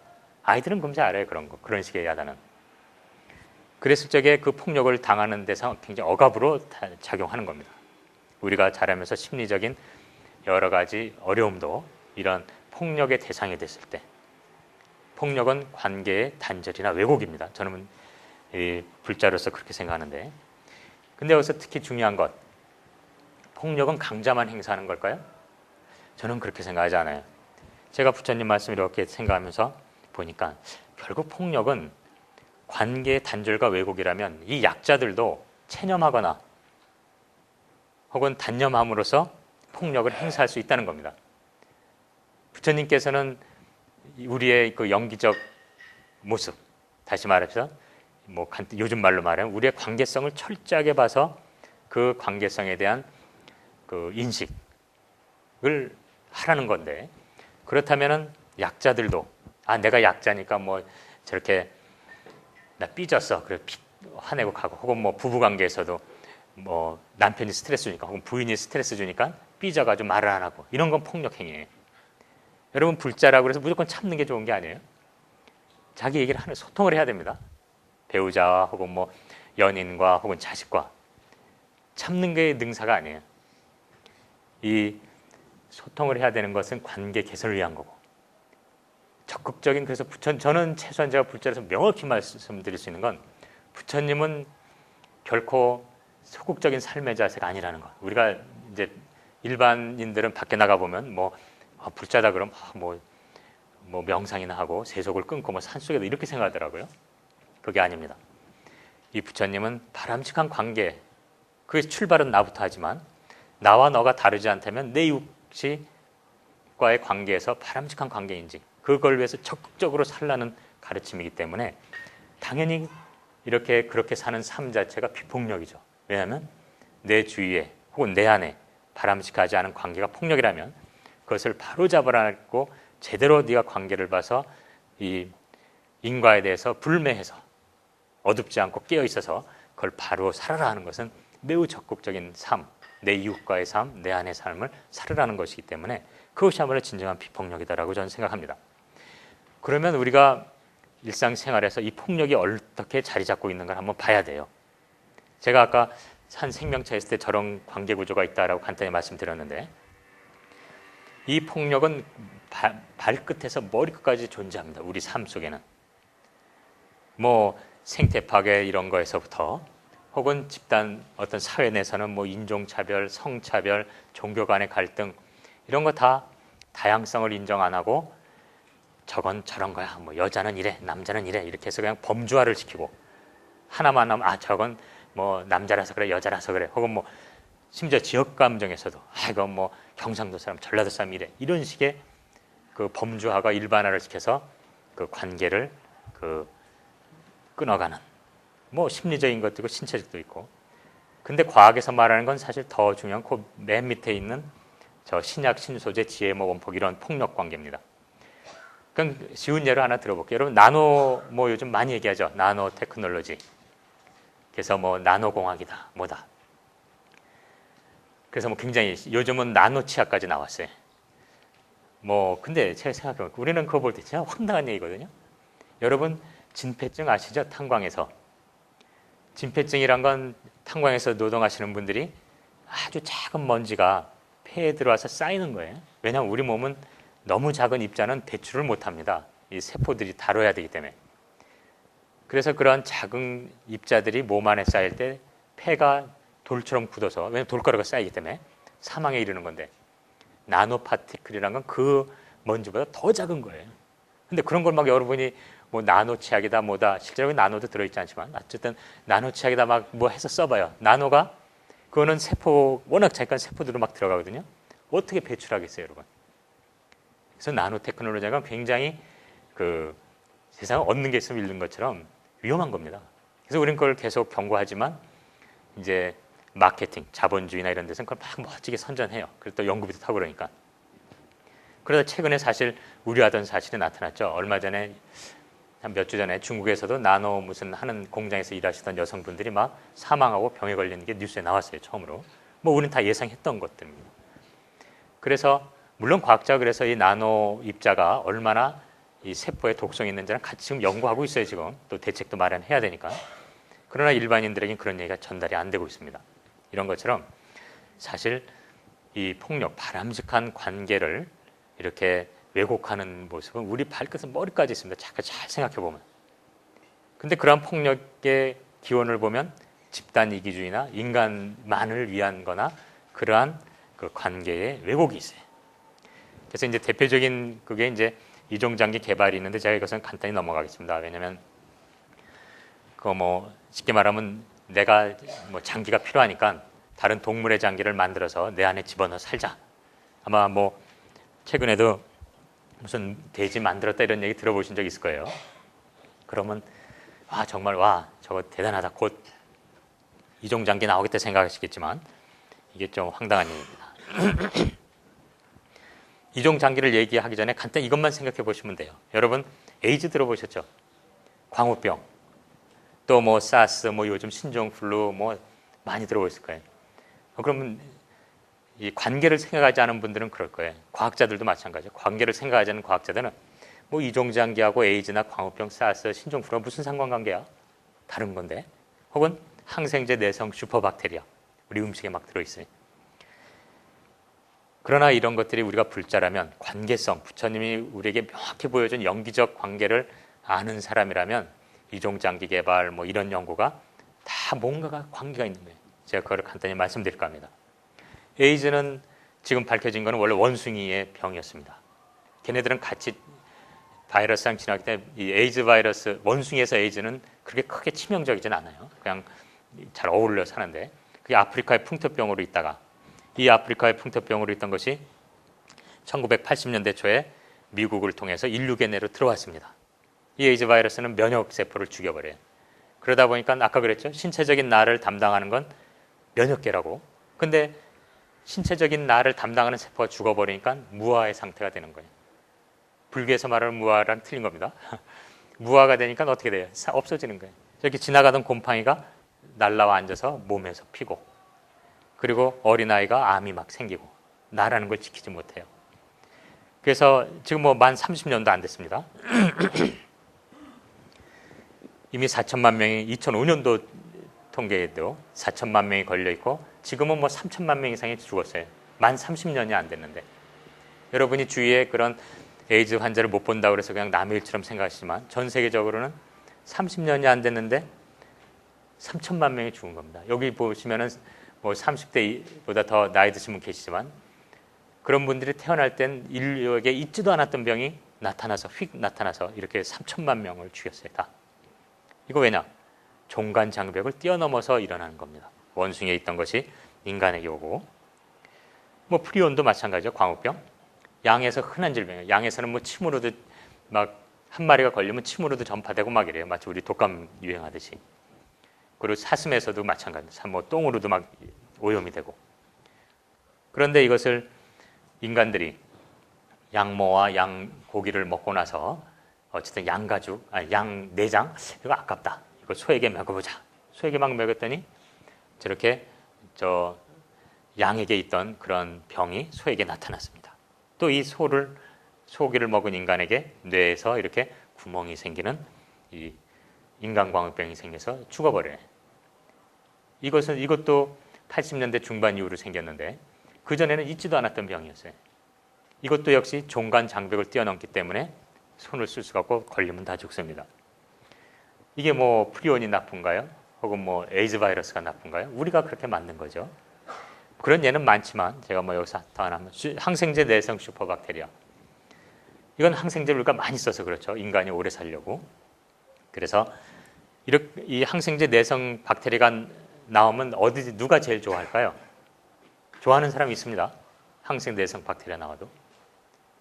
A: 아이들은 금세 알아요. 그런 거. 그런 식의 야단은. 그랬을 적에 그 폭력을 당하는 데서 굉장히 억압으로 작용하는 겁니다. 우리가 자라면서 심리적인 여러 가지 어려움도 이런 폭력의 대상이 됐을 때 폭력은 관계의 단절이나 왜곡입니다. 저는 불자로서 그렇게 생각하는데 근데 여기서 특히 중요한 것 폭력은 강자만 행사하는 걸까요? 저는 그렇게 생각하지 않아요. 제가 부처님 말씀을 이렇게 생각하면서 보니까 결국 폭력은 관계의 단절과 왜곡이라면 이 약자들도 체념하거나 혹은 단념함으로써 폭력을 행사할 수 있다는 겁니다. 부처님께서는 우리의 그 영기적 모습, 다시 말해서 뭐 요즘 말로 말하면 우리의 관계성을 철저하게 봐서 그 관계성에 대한 그 인식을 하라는 건데 그렇다면은 약자들도 내가 약자니까 뭐 저렇게 나 삐졌어 그래 화내고 가고 혹은 뭐 부부관계에서도 뭐 남편이 스트레스 주니까 혹은 부인이 스트레스 주니까 삐져가지고 말을 안 하고 이런 건 폭력 행위예요. 여러분 불자라고 해서 무조건 참는 게 좋은 게 아니에요. 자기 얘기를 하는 소통을 해야 됩니다. 배우자와 혹은 뭐 연인과 혹은 자식과 참는 게 능사가 아니에요. 이 소통을 해야 되는 것은 관계 개선을 위한 거고 적극적인 그래서 저는 최소한 제가 불자라서 명확히 말씀드릴 수 있는 건 부처님은 결코 소극적인 삶의 자세가 아니라는 것. 우리가 이제 일반인들은 밖에 나가 보면 뭐 불자다 그럼 뭐 명상이나 하고 세속을 끊고 뭐 산속에도 이렇게 생각하더라고요. 그게 아닙니다. 이 부처님은 바람직한 관계, 그게 출발은 나부터 하지만 나와 너가 다르지 않다면 내 육식과의 관계에서 바람직한 관계인지 그걸 위해서 적극적으로 살라는 가르침이기 때문에 당연히 그렇게 사는 삶 자체가 비폭력이죠. 왜냐하면 내 주위에 혹은 내 안에 바람직하지 않은 관계가 폭력이라면 그것을 바로 잡아라고 제대로 네가 관계를 봐서 이 인과에 대해서 불매해서 어둡지 않고 깨어 있어서 그걸 바로 살아라 하는 것은 매우 적극적인 삶, 내 이웃과의 삶, 내 안의 삶을 살아라는 것이기 때문에 그것이야말로 진정한 비폭력이다라고 저는 생각합니다. 그러면 우리가 일상생활에서 이 폭력이 어떻게 자리 잡고 있는 걸 한번 봐야 돼요. 제가 아까 한 생명체 있을 때 저런 관계 구조가 있다라고 간단히 말씀드렸는데 이 폭력은 발끝에서 머리끝까지 존재합니다. 우리 삶 속에는. 뭐 생태 파괴 이런 거에서부터 혹은 집단 어떤 사회 내에서는 뭐 인종차별, 성차별, 종교 간의 갈등 이런 거 다 다양성을 인정 안 하고 저건 저런 거야. 뭐 여자는 이래, 남자는 이래 이렇게 해서 그냥 범주화를 시키고 하나만 하면 저건 뭐 남자라서 그래, 여자라서 그래. 혹은 뭐 심지어 지역 감정에서도 이건 뭐 경상도 사람, 전라도 사람 이래. 이런 식의 그 범주화가 일반화를 시켜서 그 관계를 끊어가는 뭐 심리적인 것도 있고 신체적도 있고. 근데 과학에서 말하는 건 사실 더 중요한 그 맨 밑에 있는 저 신약, 신소재, 지혜모, 원폭 이런 폭력 관계입니다. 그럼 쉬운 예로 하나 들어볼게요. 여러분 나노 뭐 요즘 많이 얘기하죠. 나노 테크놀로지. 그래서 뭐 나노공학이다, 뭐다. 그래서 뭐 굉장히 요즘은 나노 치아까지 나왔어요. 뭐 근데 제가 생각해보면 우리는 그거 볼 때 진짜 황당한 얘기거든요. 여러분 진폐증 아시죠? 탄광에서. 진폐증이란 건 탄광에서 노동하시는 분들이 아주 작은 먼지가 폐에 들어와서 쌓이는 거예요. 왜냐하면 우리 몸은 너무 작은 입자는 배출을 못합니다. 이 세포들이 다뤄야 되기 때문에. 그래서 그런 작은 입자들이 몸 안에 쌓일 때 폐가 돌처럼 굳어서, 왜냐하면 돌가루가 쌓이기 때문에 사망에 이르는 건데 나노 파티클이라는 건 그 먼지보다 더 작은 거예요. 근데 그런 걸 막 여러분이 뭐 나노 치약이다 뭐다, 실제로 나노도 들어있지 않지만 어쨌든 나노 치약이다 막 뭐 해서 써봐요. 나노가 그거는 세포, 워낙 작은 세포들로 막 들어가거든요. 어떻게 배출하겠어요, 여러분? 그래서 나노 테크놀로지가 굉장히 그 세상에 얻는 게 있으면 잃는 것처럼 위험한 겁니다. 그래서 우리는 그걸 계속 경고하지만 이제 마케팅, 자본주의나 이런 데서는 그걸 막 멋지게 선전해요. 그리고 또 연구비도 타고 그러니까. 그러다 최근에 사실 우려하던 사실이 나타났죠. 얼마 전에 한 몇 주 전에 중국에서도 나노 무슨 하는 공장에서 일하시던 여성분들이 막 사망하고 병에 걸리는 게 뉴스에 나왔어요. 처음으로. 뭐 우리는 다 예상했던 것들입니다. 그래서 물론 과학자가 그래서 이 나노 입자가 얼마나 이 세포에 독성이 있는지는 같이 지금 연구하고 있어요. 지금 또 대책도 마련해야 되니까. 그러나 일반인들에게는 그런 얘기가 전달이 안 되고 있습니다. 이런 것처럼 사실 이 폭력, 바람직한 관계를 이렇게 왜곡하는 모습은 우리 발끝에서 머리까지 있습니다. 잠깐 잘 생각해 보면. 근데 그러한 폭력의 기원을 보면 집단 이기주의나 인간만을 위한 거나 그러한 그 관계의 왜곡이 있어요. 그래서 이제 대표적인 그게 이제 이종장기 개발이 있는데 제가 이것은 간단히 넘어가겠습니다. 왜냐하면 그거 뭐 쉽게 말하면 내가 뭐 장기가 필요하니까 다른 동물의 장기를 만들어서 내 안에 집어넣어 살자. 아마 뭐 최근에도 무슨 돼지 만들었다 이런 얘기 들어보신 적 있을 거예요. 그러면 와 정말 와 저거 대단하다. 곧 이종장기 나오겠다 생각하시겠지만 이게 좀 황당한 얘기입니다. 이종장기를 얘기하기 전에 간단히 이것만 생각해 보시면 돼요. 여러분 에이즈 들어보셨죠? 광우병, 또 뭐 사스, 뭐 요즘 신종플루, 뭐 많이 들어보셨을 거예요. 그러면 이 관계를 생각하지 않은 분들은 그럴 거예요. 과학자들도 마찬가지예요. 관계를 생각하지 않는 과학자들은 뭐 이종장기하고 에이즈나 광우병, 사스, 신종플루가 무슨 상관관계야? 다른 건데. 혹은 항생제 내성 슈퍼박테리아, 우리 음식에 막 들어있어요. 그러나 이런 것들이 우리가 불자라면, 관계성, 부처님이 우리에게 명확히 보여준 연기적 관계를 아는 사람이라면 이종장기 개발 뭐 이런 연구가 다 뭔가가 관계가 있는 거예요. 제가 그걸 간단히 말씀드릴까 합니다. 에이즈는 지금 밝혀진 거는 원래 원숭이의 병이었습니다. 걔네들은 같이 바이러스랑 지나기 때문에 이 에이즈 바이러스, 원숭이에서 에이즈는 그렇게 크게 치명적이진 않아요. 그냥 잘 어울려 사는데, 그게 아프리카의 풍토병으로 있다가, 이 아프리카의 풍토병으로 있던 것이 1980년대 초에 미국을 통해서 인류계 내로 들어왔습니다. 이 에이즈 바이러스는 면역세포를 죽여버려요. 그러다 보니까 아까 그랬죠. 신체적인 나를 담당하는 건 면역계라고. 근데 신체적인 나를 담당하는 세포가 죽어버리니까 무아의 상태가 되는 거예요. 불교에서 말하는 무아랑 틀린 겁니다. 무아가 되니까 어떻게 돼요? 없어지는 거예요. 저렇게 지나가던 곰팡이가 날라와 앉아서 몸에서 피고, 그리고 어린아이가 암이 막 생기고, 나라는 걸 지키지 못해요. 그래서 지금 뭐 만 30년도 안 됐습니다. 이미 4천만 명이 2005년도 통계에도 4천만 명이 걸려 있고, 지금은 뭐 3천만 명 이상이 죽었어요. 만 30년이 안 됐는데. 여러분이 주위에 그런 에이즈 환자를 못 본다고 해서 그냥 남의 일처럼 생각하시지만, 전 세계적으로는 30년이 안 됐는데 3천만 명이 죽은 겁니다. 여기 보시면은 뭐 30대보다 더 나이 드신 분 계시지만, 그런 분들이 태어날 땐 인류에게 있지도 않았던 병이 나타나서 휙 나타나서 이렇게 3천만 명을 죽였어요. 다. 이거 왜냐? 종간 장벽을 뛰어넘어서 일어나는 겁니다. 원숭이에 있던 것이 인간에게 오고, 뭐 프리온도 마찬가지죠. 광우병. 양에서 흔한 질병이에요. 양에서는 뭐 침으로도 막 한 마리가 걸리면 침으로도 전파되고 막 이래요. 마치 우리 독감 유행하듯이. 그리고 사슴에서도 마찬가지입니다. 뭐 똥으로도 막 오염이 되고. 그런데 이것을 인간들이 양모와 양 고기를 먹고 나서 어쨌든 양가죽, 양 내장, 이거 아깝다. 이거 소에게 먹어보자. 소에게 막 먹였더니 저렇게 저 양에게 있던 그런 병이 소에게 나타났습니다. 또 이 소고기를 먹은 인간에게 뇌에서 이렇게 구멍이 생기는 이 인간광우병이 생겨서 죽어버려요. 이것도 80년대 중반 이후로 생겼는데, 그전에는 있지도 않았던 병이었어요. 이것도 역시 종간 장벽을 뛰어넘기 때문에 손을 쓸 수가 없고 걸리면 다 죽습니다. 이게 뭐 프리온이 나쁜가요? 혹은 뭐 에이즈 바이러스가 나쁜가요? 우리가 그렇게 만든 거죠. 그런 예는 많지만 제가 뭐 여기서 더 하나 하면, 항생제 내성 슈퍼박테리아. 이건 항생제를 우리가 많이 써서 그렇죠. 인간이 오래 살려고. 그래서 이 항생제 내성 박테리아가 나오면 누가 제일 좋아할까요? 좋아하는 사람이 있습니다. 항생 내성 박테리아 나와도.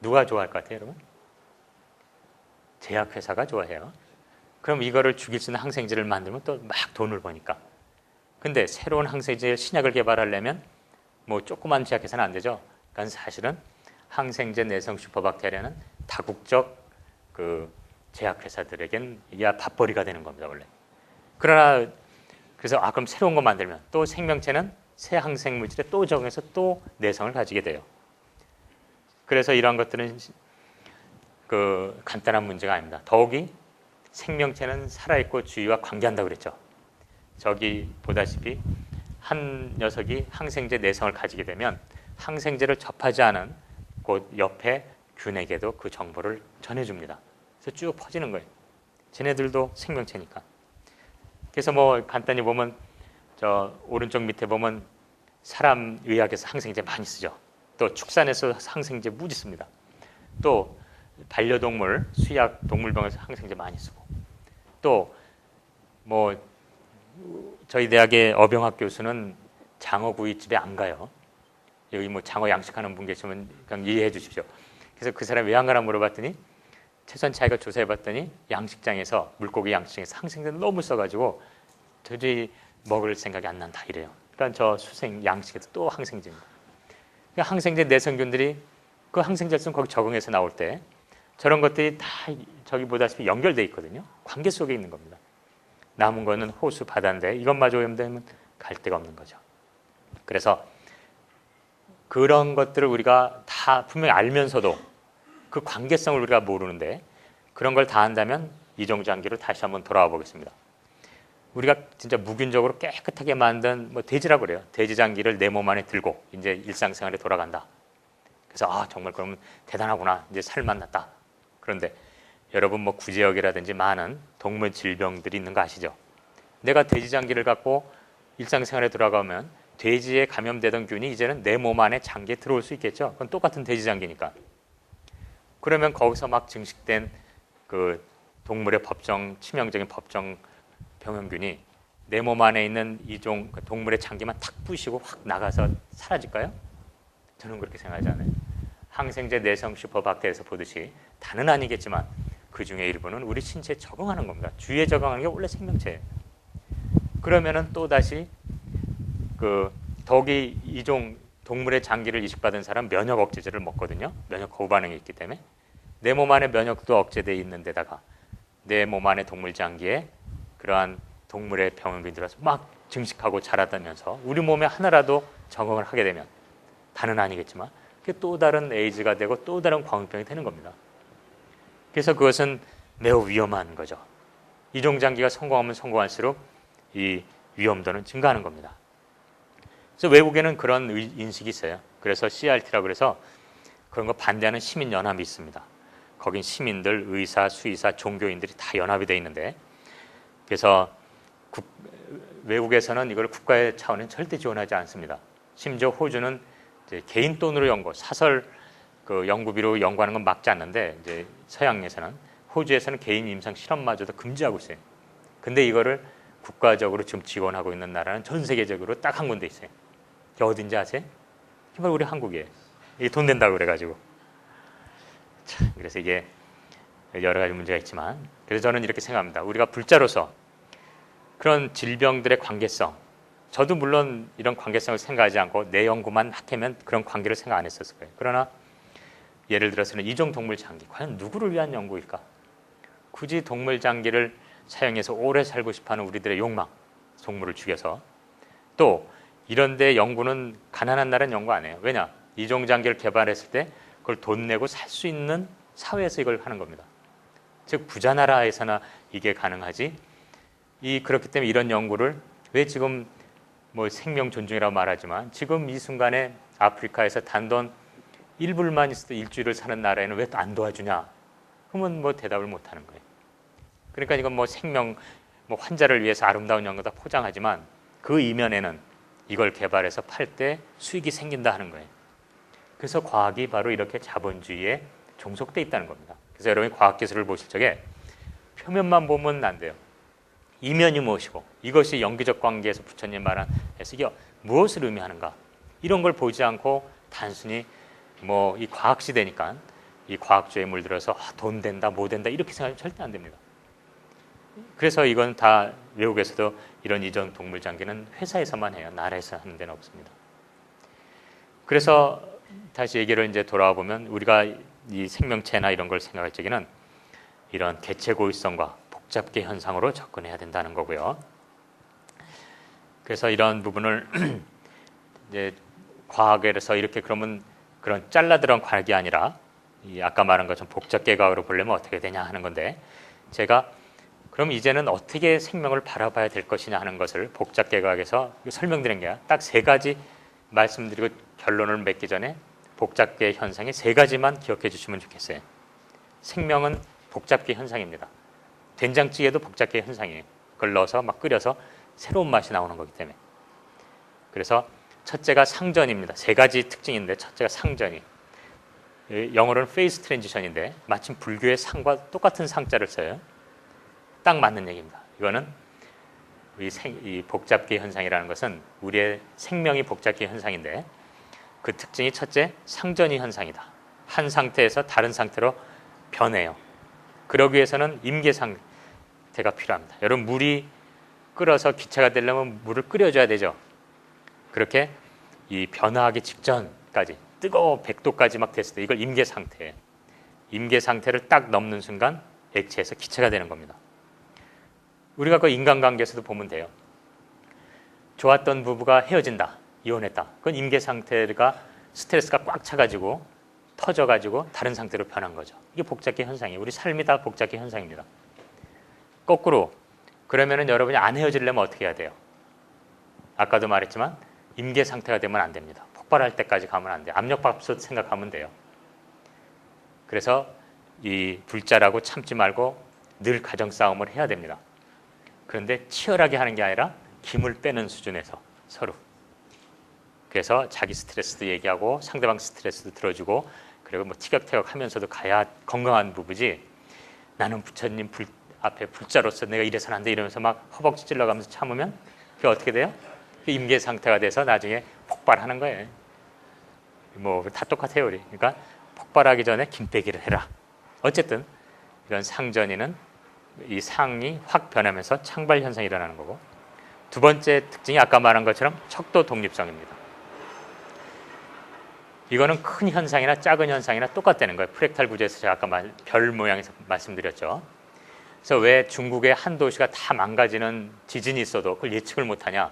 A: 누가 좋아할 것 같아요, 여러분? 제약회사가 좋아해요. 그럼 이거를 죽일 수 있는 항생제를 만들면 또 막 돈을 버니까. 근데 새로운 항생제 신약을 개발하려면 뭐 조그만 제약회사는 안 되죠. 그러니까 사실은 항생제 내성 슈퍼박테리아는 다국적 그 제약회사들에겐 이게 밥벌이가 되는 겁니다, 원래. 그러나 그래서 그럼 새로운 거 만들면 또 생명체는 새 항생물질에 또 적응해서 또 내성을 가지게 돼요. 그래서 이러한 것들은 그 간단한 문제가 아닙니다. 더욱이 생명체는 살아있고 주위와 관계한다고 그랬죠. 저기 보다시피 한 녀석이 항생제 내성을 가지게 되면 항생제를 접하지 않은 그 옆에 균에게도 그 정보를 전해줍니다. 그래서 쭉 퍼지는 거예요. 쟤네들도 생명체니까. 그래서 뭐 간단히 보면 저 오른쪽 밑에 보면 사람 의학에서 항생제 많이 쓰죠. 또 축산에서 항생제 무지 씁니다. 또 반려동물 수약 동물병원에서 항생제 많이 쓰고, 또 뭐 저희 대학의 어병학 교수는 장어구이집에 안 가요. 여기 뭐 장어 양식하는 분 계시면 그냥 이해해 주십시오. 그래서 그 사람이 왜 안 가나 물어봤더니 최선 자기가 조사해봤더니 양식장에서, 물고기 양식장에서 항생제를 너무 써가지고 도저히 먹을 생각이 안 난다 이래요. 그러니까 저 수생 양식에도 또 항생제입니다. 그러니까 항생제 내성균들이 그 항생제를 쓰면 거기 적응해서 나올 때 저런 것들이 다 저기 보다시피 연결돼 있거든요. 관계 속에 있는 겁니다. 남은 거는 호수 바다인데 이것마저 오염되면 갈 데가 없는 거죠. 그래서 그런 것들을 우리가 다 분명히 알면서도 그 관계성을 우리가 모르는데 그런 걸 다 한다면 이종장기로 다시 한번 돌아와 보겠습니다. 우리가 진짜 무균적으로 깨끗하게 만든 뭐 돼지라고 그래요. 돼지장기를 내 몸 안에 들고 이제 일상생활에 돌아간다. 그래서 정말 그러면 대단하구나. 이제 살 만났다. 그런데 여러분 뭐 구제역이라든지 많은 동물 질병들이 있는 거 아시죠? 내가 돼지장기를 갖고 일상생활에 돌아가면 돼지에 감염되던 균이 이제는 내 몸 안에 장기에 들어올 수 있겠죠. 그건 똑같은 돼지장기니까. 그러면 거기서 막 증식된 그 동물의 치명적인 법정 병원균이 내 몸 안에 있는 이종 동물의 장기만 탁 부시고 확 나가서 사라질까요? 저는 그렇게 생각하지 않아요. 항생제 내성 슈퍼박테리아에서 보듯이 다는 아니겠지만 그 중에 일부는 우리 신체에 적응하는 겁니다. 주위에 적응하는 게 원래 생명체예요. 그러면은 또 다시 더욱이 이종 동물의 장기를 이식받은 사람 면역 억제제를 먹거든요. 면역 거부 반응이 있기 때문에 내 몸 안에 면역도 억제되어 있는 데다가 내 몸 안에 동물 장기에 그러한 동물의 병원균이 들어서 막 증식하고 자라다면서 우리 몸에 하나라도 적응을 하게 되면 다는 아니겠지만 그게 또 다른 에이즈가 되고 또 다른 광우병이 되는 겁니다. 그래서 그것은 매우 위험한 거죠. 이종장기가 성공하면 성공할수록 이 위험도는 증가하는 겁니다. 그래서 외국에는 그런 인식이 있어요. 그래서 CRT라고 해서 그런 거 반대하는 시민연합이 있습니다. 거긴 시민들, 의사, 수의사, 종교인들이 다 연합이 되어 있는데 그래서 외국에서는 이걸 국가의 차원은 절대 지원하지 않습니다. 심지어 호주는 이제 개인 돈으로 사설 연구비로 연구하는 건 막지 않는데 이제 서양에서는 호주에서는 개인 임상 실험마저도 금지하고 있어요. 근데 이거를 국가적으로 지금 지원하고 있는 나라는 전 세계적으로 딱 한 군데 있어요. 그게 어딘지 아세요? 정말 우리 한국이에요. 이게 돈 된다고 그래가지고. 참, 그래서 이게 여러 가지 문제가 있지만 그래서 저는 이렇게 생각합니다. 우리가 불자로서 그런 질병들의 관계성, 저도 물론 이런 관계성을 생각하지 않고 내 연구만 하면 그런 관계를 생각 안 했었을 거예요. 그러나 예를 들어서는 이종 동물 장기, 과연 누구를 위한 연구일까? 굳이 동물 장기를 사용해서 오래 살고 싶어하는 우리들의 욕망, 동물을 죽여서 또 이런 데 연구는 가난한 나라는 연구 안 해요. 왜냐? 이종 장기를 개발했을 때 그걸 돈 내고 살 수 있는 사회에서 이걸 하는 겁니다. 즉 부자 나라에서나 이게 가능하지. 그렇기 때문에 이런 연구를 왜 지금 뭐 생명 존중이라고 말하지만 지금 이 순간에 아프리카에서 단돈 1불만 있어도 일주일을 사는 나라에는 왜 또 안 도와주냐? 그러면 뭐 대답을 못 하는 거예요. 그러니까 이건 뭐 생명, 뭐 환자를 위해서 아름다운 연구다 포장하지만 그 이면에는 이걸 개발해서 팔 때 수익이 생긴다 하는 거예요. 그래서 과학이 바로 이렇게 자본주의에 종속돼 있다는 겁니다. 그래서 여러분이 과학기술을 보실 적에 표면만 보면 안 돼요. 이면이 무엇이고 이것이 연기적 관계에서 부처님 말한 이게 무엇을 의미하는가 이런 걸 보지 않고 단순히 뭐 이 과학 시대니까 이 과학주의에 물들어서 돈 된다 뭐 된다 이렇게 생각하면 절대 안 됩니다. 그래서 이건 다 외국에서도 이런 이종 동물 장기는 회사에서만 해요. 나라에서 하는 데는 없습니다. 그래서 다시 얘기를 이제 돌아와 보면 우리가 이 생명체나 이런 걸 생각할 적에는 이런 개체 고유성과 복잡계 현상으로 접근해야 된다는 거고요. 그래서 이런 부분을 이제 과학에서 이렇게 그러면 그런 잘라 들어간 과학이 아니라 아까 말한 것처럼 복잡계 과학으로 보려면 어떻게 되냐 하는 건데 제가 그럼 이제는 어떻게 생명을 바라봐야 될 것이냐 하는 것을 복잡계 과학에서 설명드린 게 딱 3가지 말씀드리고 결론을 맺기 전에 복잡계 현상이 3가지만 기억해 주시면 좋겠어요. 생명은 복잡계 현상입니다. 된장찌개도 복잡계 현상이에요. 그걸 넣어서 막 끓여서 새로운 맛이 나오는 거기 때문에. 그래서 첫째가 상전입니다. 3가지 특징인데 첫째가 상전이. 영어로는 페이스 트랜지션인데 마침 불교의 상과 똑같은 상자를 써요. 딱 맞는 얘기입니다. 이거는 이 복잡계 현상이라는 것은 우리의 생명이 복잡계 현상인데 그 특징이 첫째 상전이 현상이다. 한 상태에서 다른 상태로 변해요. 그러기 위해서는 임계 상태가 필요합니다. 여러분 물이 끓어서 기체가 되려면 물을 끓여줘야 되죠. 그렇게 이 변화하기 직전까지 뜨거워 100도까지 막 됐을 때 이걸 임계 상태예요. 임계 상태를 딱 넘는 순간 액체에서 기체가 되는 겁니다. 우리가 그 인간관계에서도 보면 돼요. 좋았던 부부가 헤어진다, 이혼했다. 그건 임계 상태가 스트레스가 꽉 차가지고 터져가지고 다른 상태로 변한 거죠. 이게 복잡계 현상이에요. 우리 삶이 다 복잡계 현상입니다. 거꾸로 그러면은 여러분이 안 헤어지려면 어떻게 해야 돼요? 아까도 말했지만 임계 상태가 되면 안 됩니다. 폭발할 때까지 가면 안 돼요. 압력밥솥 생각하면 돼요. 그래서 이 불자라고 참지 말고 늘 가정싸움을 해야 됩니다. 그런데 치열하게 하는 게 아니라 김을 빼는 수준에서 서로. 그래서 자기 스트레스도 얘기하고 상대방 스트레스도 들어주고 그리고 뭐 티격태격 하면서도 가야 건강한 부부지, 나는 부처님 앞에 불자로서 내가 이래서는 안 돼 이러면서 막 허벅지 찔러가면서 참으면 그게 어떻게 돼요? 임계 상태가 돼서 나중에 폭발하는 거예요. 뭐 다 똑같아요 우리. 그러니까 폭발하기 전에 김 빼기를 해라. 어쨌든 이런 상전이는 이 상이 확 변하면서 창발 현상이 일어나는 거고, 두 번째 특징이 아까 말한 것처럼 척도 독립성입니다. 이거는 큰 현상이나 작은 현상이나 똑같다는 거예요. 프랙탈 구조에서 제가 아까 별 모양에서 말씀드렸죠. 그래서 왜 중국의 한 도시가 다 망가지는 지진이 있어도 그걸 예측을 못하냐?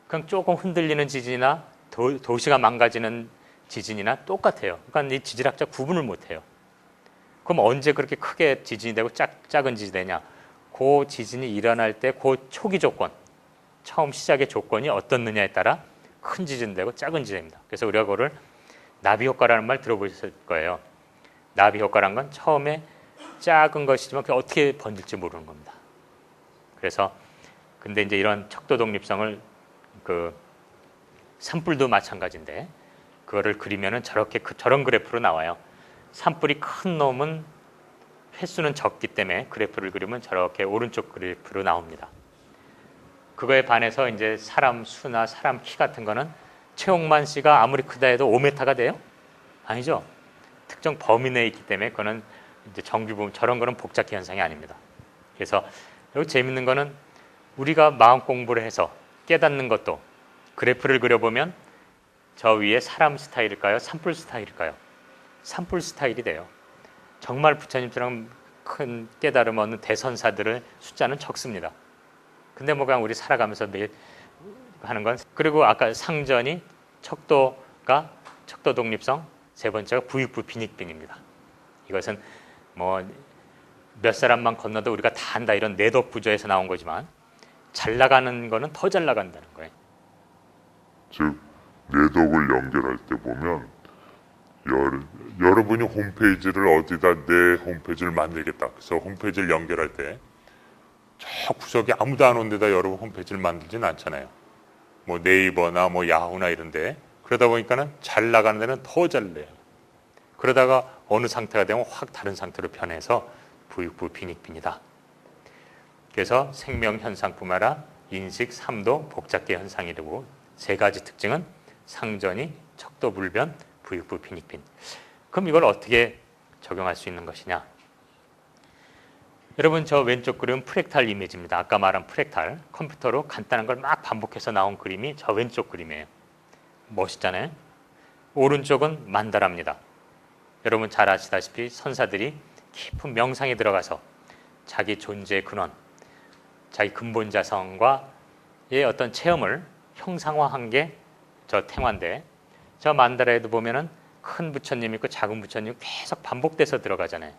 A: 그럼 조금 흔들리는 지진이나 도시가 망가지는 지진이나 똑같아요. 그러니까 이 지질학자 구분을 못해요. 그럼 언제 그렇게 크게 지진이 되고 작은 지진이 되냐? 그 지진이 일어날 때 그 초기 조건, 처음 시작의 조건이 어떻느냐에 따라 큰 지진 되고 작은 지진이 됩니다. 그래서 우리가 그거를 나비 효과라는 말 들어보셨을 거예요. 나비 효과란 건 처음에 작은 것이지만 그게 어떻게 번질지 모르는 겁니다. 그래서 근데 이제 이런 척도 독립성을 그 산불도 마찬가지인데 그거를 그리면은 저런 그래프로 나와요. 산불이 큰 놈은 횟수는 적기 때문에 그래프를 그리면 저렇게 오른쪽 그래프로 나옵니다. 그거에 반해서 이제 사람 수나 사람 키 같은 거는 최홍만 씨가 아무리 크다 해도 5m가 돼요? 아니죠. 특정 범위 내에 있기 때문에 그거는 이제 정규분 저런 거는 복잡 현상이 아닙니다. 그래서 여기 재밌는 거는 우리가 마음 공부를 해서 깨닫는 것도 그래프를 그려보면 저 위에 사람 스타일일까요? 산불 스타일일까요? 산불 스타일이 돼요. 정말 부처님처럼 큰 깨달음 얻는 대선사들의 숫자는 적습니다. 근데 뭐 그냥 우리 살아가면서 매일 하는 건, 그리고 아까 상전이 척도가 척도 독립성, 세 번째가 부익부 빈익빈입니다. 이것은 뭐 몇 사람만 건너도 우리가 다 한다 이런 내덕 부조에서 나온 거지만 잘 나가는 거는 더 잘 나간다는 거예요.
B: 즉 내덕을 연결할 때 보면 여러분이 홈페이지를 어디다 내 홈페이지를 만들겠다. 그래서 홈페이지를 연결할 때 저 구석에 아무도 안 온 데다 여러분 홈페이지를 만들진 않잖아요. 뭐 네이버나 뭐 야후나 이런데. 그러다 보니까는 잘 나가는 데는 더 잘 돼요. 그러다가 어느 상태가 되면 확 다른 상태로 변해서 부익부 빈익빈이다. 그래서 생명 현상뿐만 아니라 인식, 삼도, 복잡계 현상이 되고 세 가지 특징은 상전이 척도불변, 부익부 빈익빈. 그럼 이걸 어떻게 적용할 수 있는 것이냐? 여러분 저 왼쪽 그림은 프랙탈 이미지입니다. 아까 말한 프랙탈, 컴퓨터로 간단한 걸 막 반복해서 나온 그림이 저 왼쪽 그림이에요. 멋있잖아요. 오른쪽은 만다라입니다. 여러분 잘 아시다시피 선사들이 깊은 명상에 들어가서 자기 존재의 근원, 자기 근본자성과의 어떤 체험을 형상화한 게 저 탱화인데, 저 만다라에도 보면은 큰 부처님 있고 작은 부처님 계속 반복돼서 들어가잖아요.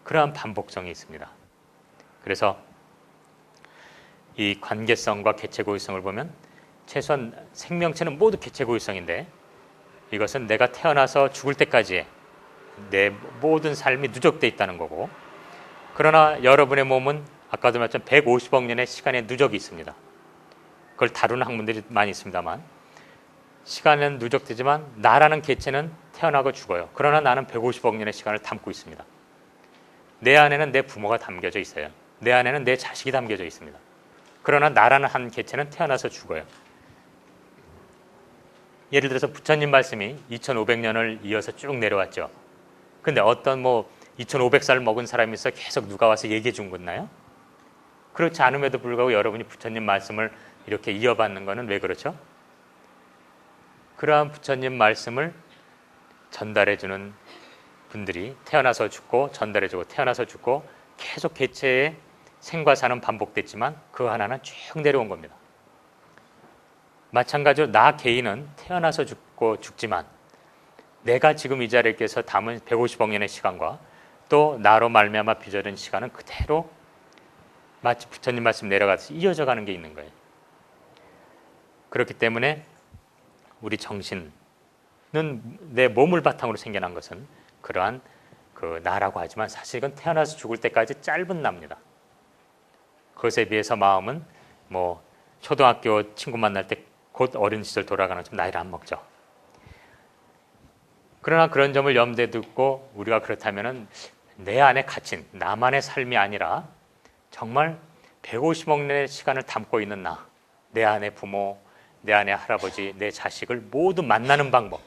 B: 그러한 반복성이 있습니다. 그래서 이 관계성과 개체고유성을 보면 최소한 생명체는 모두 개체고유성인데 이것은 내가 태어나서 죽을 때까지의 내 모든 삶이 누적돼 있다는 거고, 그러나 여러분의 몸은 아까도 말했지만 150억 년의 시간의 누적이 있습니다. 그걸 다루는 학문들이 많이 있습니다만 시간은 누적되지만 나라는 개체는 태어나고 죽어요. 그러나 나는 150억 년의 시간을 담고 있습니다. 내 안에는 내 부모가 담겨져 있어요. 내 안에는 내 자식이 담겨져 있습니다. 그러나 나라는 한 개체는 태어나서 죽어요. 예를 들어서 부처님 말씀이 2500년을 이어서 쭉 내려왔죠. 근데 어떤 뭐 2500살 먹은 사람이 있어 계속 누가 와서 얘기해 준 건가요? 그렇지 않음에도 불구하고 여러분이 부처님 말씀을 이렇게 이어받는 것은 왜 그렇죠? 그러한 부처님 말씀을 전달해 주는 분들이 태어나서 죽고 전달해 주고 태어나서 죽고 계속 개체의 생과 사는 반복됐지만 그 하나는 쭉 내려온 겁니다.
A: 마찬가지로 나 개인은 태어나서 죽고 죽지만 내가 지금 이 자리에 서 담은 150억 년의 시간과 또 나로 말미암아 빚어진 시간은 그대로 마치 부처님 말씀 내려가듯이 이어져 가는 게 있는 거예요. 그렇기 때문에 우리 정신은 내 몸을 바탕으로 생겨난 것은 그러한 그 나라고 하지만 사실 이건 태어나서 죽을 때까지 짧은 납니다. 그것에 비해서 마음은 뭐 초등학교 친구 만날 때 곧 어린 시절 돌아가는 좀 나이를 안 먹죠. 그러나 그런 점을 염두에 두고 우리가 그렇다면은 내 안에 갇힌 나만의 삶이 아니라 정말 150억 년의 시간을 담고 있는 나, 내 안에 부모, 내 안에 할아버지, 내 자식을 모두 만나는 방법,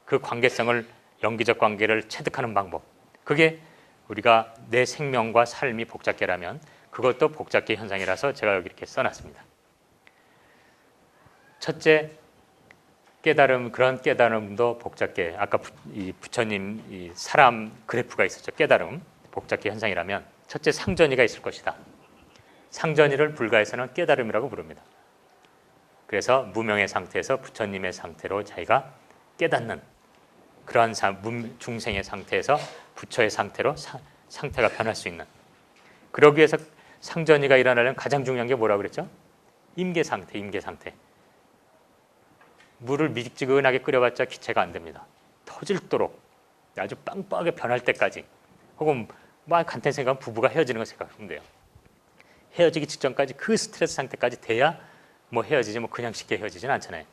A: 그 관계성을 연기적 관계를 체득하는 방법, 그게 우리가 내 생명과 삶이 복잡계라면 그것도 복잡계 현상이라서 제가 여기 이렇게 써놨습니다. 첫째, 깨달음, 그런 깨달음도 복잡계. 아까 이 부처님 이 사람 그래프가 있었죠. 깨달음, 복잡계 현상이라면 첫째 상전이가 있을 것이다. 상전이를 불가에서는 깨달음이라고 부릅니다. 그래서 무명의 상태에서 부처님의 상태로 자기가 깨닫는 그러한 중생의 상태에서 부처의 상태로 상태가 변할 수 있는. 그러기 위해서 상전이가 일어나려면 가장 중요한 게 뭐라고 그랬죠? 임계 상태, 임계 상태. 물을 미지근하게 끓여봤자 기체가 안 됩니다. 터질도록 아주 빵빵하게 변할 때까지, 혹은 뭐 간단히 생각하면 부부가 헤어지는 거 생각하면 돼요. 헤어지기 직전까지 그 스트레스 상태까지 돼야 뭐 헤어지지, 뭐 그냥 쉽게 헤어지지는 않잖아요.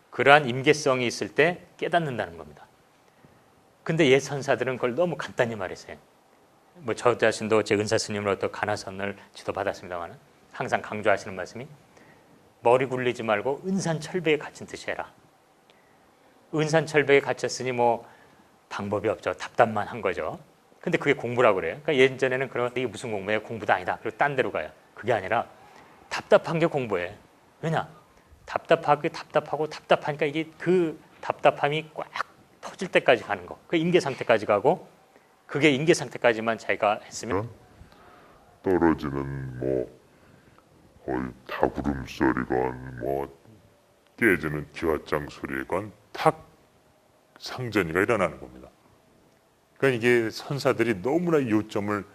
A: 그러한 임계성이 있을 때 깨닫는다는 겁니다. 근데 옛 선사들은 그걸 너무 간단히 말했어요. 뭐 저 자신도 제 은사 스님으로부터 가나선을 지도받았습니다만 항상 강조하시는 말씀이 머리 굴리지 말고 은산철벽에 갇힌 듯이 해라. 은산철벽에 갇혔으니 뭐 방법이 없죠. 답답만 한 거죠. 근데 그게 공부라고 그래요. 그러니까 예전에는 그런 이게 무슨 공부예요? 공부도 아니다. 그리고 딴 데로 가요. 그게 아니라 답답한 게 공부예요. 왜냐? 답답하고 답답하니까 이게 그 답답함이 꽉 터질 때까지 가는 거. 그 임계 상태까지 가고, 그게 임계 상태까지만 자기가 했으면
C: 떨어지는 뭐 거의 다구름 소리건 뭐 깨지는 기왓장 소리건 탁 상전이가 일어나는 겁니다. 그러니까 이게 선사들이 너무나 이 요점을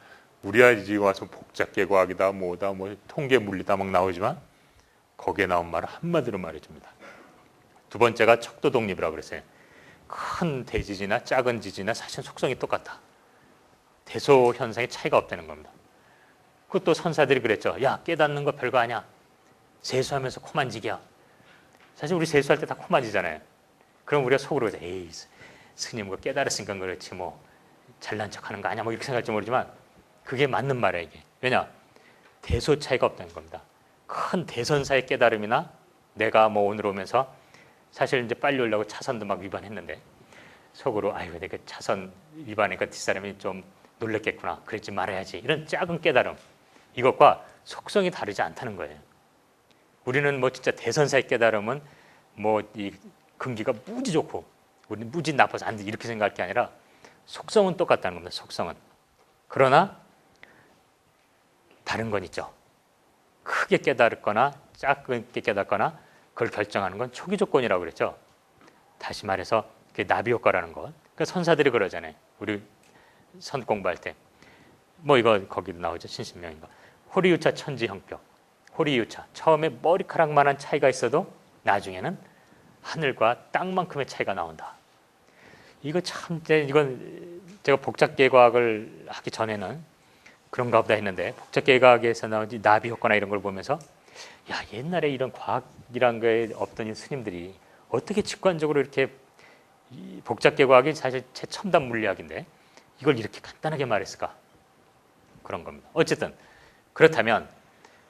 C: 우리 아이지 와서 복잡계 과학이다 뭐다 뭐 통계 물리다 막 나오지만 거기에 나온 말을 한마디로 말해줍니다. 두 번째가 척도 독립이라고 그랬어요. 큰 대지진이나 작은 지진이나 사실 속성이 똑같다. 대소 현상에 차이가 없다는 겁니다. 그것도 선사들이 그랬죠. 야, 깨닫는 거 별거 아니야. 세수하면서 코 만지기야. 사실 우리 세수할 때 다 코 만지잖아요. 그럼 우리가 속으로 에이, 스님 뭐 깨달았으니까 그렇지 뭐 잘난 척하는 거 아니야 뭐 이렇게 생각할지 모르지만 그게 맞는 말이에요. 이게. 왜냐? 대소 차이가 없다는 겁니다. 큰 대선사의 깨달음이나 내가 뭐 오늘 오면서 사실 이제 빨리 오려고 차선도 막 위반했는데 속으로 아이고 내가 차선 위반하니까 뒷사람이 좀 놀랬겠구나. 그러지 말아야지. 이런 작은 깨달음. 이것과 속성이 다르지 않다는 거예요. 우리는 뭐 진짜 대선사의 깨달음은 뭐 이 근기가 무지 좋고 우리는 무지 나빠서 안 돼 이렇게 생각할 게 아니라 속성은 똑같다는 겁니다. 속성은. 그러나 다른 건 있죠. 크게 깨달거나 작게 깨닫거나 그걸 결정하는 건 초기 조건이라고 그랬죠. 다시 말해서 그게 나비 효과라는 것. 그러니까 선사들이 그러잖아요. 우리 선 공부할 때. 뭐 이거 거기도 나오죠. 신신명인가. 호리유차 천지형격. 호리유차. 처음에 머리카락만한 차이가 있어도 나중에는 하늘과 땅만큼의 차이가 나온다. 이거 참 이건 제가 복잡계과학을 하기 전에는 그런가 보다 했는데 복잡계과학에서 나온 나비 효과나 이런 걸 보면서 야 옛날에 이런 과학이란 거에 없던 이 스님들이 어떻게 직관적으로 이렇게 복잡계과학이 사실 최첨단 물리학인데 이걸 이렇게 간단하게 말했을까? 그런 겁니다. 어쨌든 그렇다면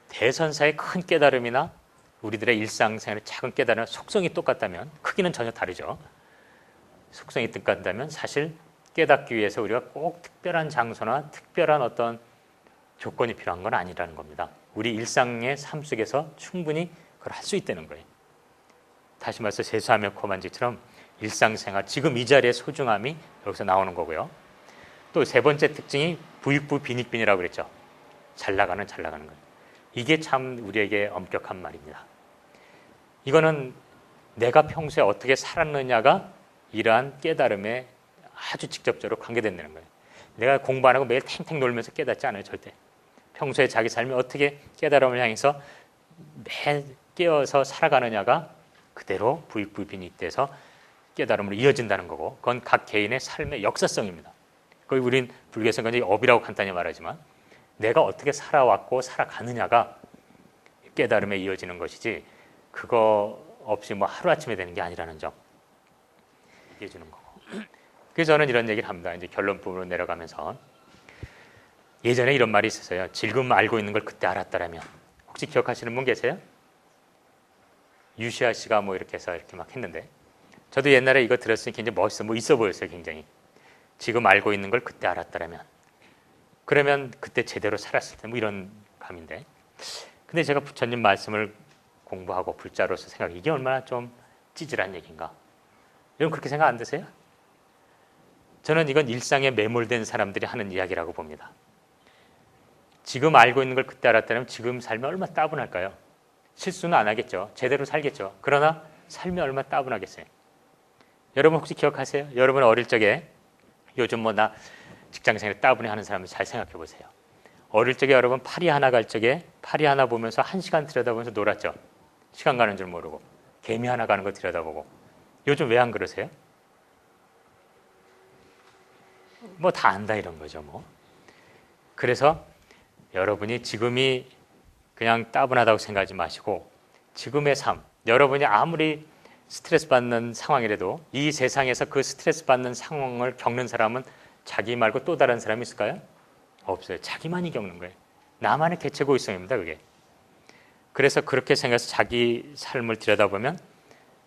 C: 대선사의 큰 깨달음이나 우리들의 일상생활의 작은 깨달음 속성이 똑같다면 크기는 전혀 다르죠. 속성이 똑같다면 사실 깨닫기 위해서 우리가 꼭 특별한 장소나 특별한 어떤 조건이 필요한 건 아니라는 겁니다. 우리 일상의 삶 속에서 충분히 그걸 할 수 있다는 거예요. 다시 말해서 세수하며 코 만지기처럼 일상생활 지금 이 자리의 소중함이 여기서 나오는 거고요. 또 세 번째 특징이 부익부 빈익빈이라고 그랬죠. 잘 나가는 거예요. 이게 참 우리에게 엄격한 말입니다.
B: 이거는 내가 평소에 어떻게 살았느냐가 이러한 깨달음에 아주 직접적으로 관계된다는 거예요. 내가 공부 안 하고 매일 탱탱 놀면서 깨닫지 않아요, 절대. 평소에 자기 삶이 어떻게 깨달음을 향해서 매 깨어서 살아가느냐가 그대로 부익부빈이 돼서 깨달음으로 이어진다는 거고, 그건 각 개인의 삶의 역사성입니다. 거의 우린 불교에서 굉장히 업이라고 간단히 말하지만 내가 어떻게 살아왔고 살아가느냐가 깨달음에 이어지는 것이지, 그거 없이 뭐 하루아침에 되는 게 아니라는 점 얘기해 주는 거고. 그래서 저는 이런 얘기를 합니다. 이제 결론 부분으로 내려가면서, 예전에 이런 말이 있었어요. 지금 알고 있는 걸 그때 알았다라면. 혹시 기억하시는 분 계세요? 유시아 씨가 뭐 이렇게 해서 이렇게 막 했는데, 저도 옛날에 이거 들었으니 굉장히 멋있어, 뭐 있어 보였어요, 굉장히. 지금 알고 있는 걸 그때 알았다라면, 그러면 그때 제대로 살았을 때, 뭐 이런 감인데. 근데 제가 부처님 말씀을 공부하고 불자로서 생각, 이게 얼마나 좀 찌질한 얘기인가? 여러분 그렇게 생각 안 드세요? 저는 이건 일상에 매몰된 사람들이 하는 이야기라고 봅니다. 지금 알고 있는 걸 그때 알았다면 지금 삶이 얼마나 따분할까요? 실수는 안 하겠죠. 제대로 살겠죠. 그러나 삶이 얼마나 따분하겠어요. 여러분 혹시 기억하세요? 여러분 어릴 적에, 요즘 뭐 나 직장생활 따분해하는 사람을 잘 생각해 보세요. 어릴 적에 여러분 파리 하나 갈 적에 파리 하나 보면서 1시간 들여다보면서 놀았죠. 시간 가는 줄 모르고. 개미 하나 가는 거 들여다보고. 요즘 왜 안 그러세요? 뭐 다 안다 이런 거죠, 뭐. 그래서 여러분이 지금이 그냥 따분하다고 생각하지 마시고, 지금의 삶, 여러분이 아무리 스트레스 받는 상황이라도 이 세상에서 그 스트레스 받는 상황을 겪는 사람은 자기 말고 또 다른 사람이 있을까요? 없어요. 자기만이 겪는 거예요. 나만의 개체고의성입니다, 그게. 그래서 그렇게 생각해서 자기 삶을 들여다보면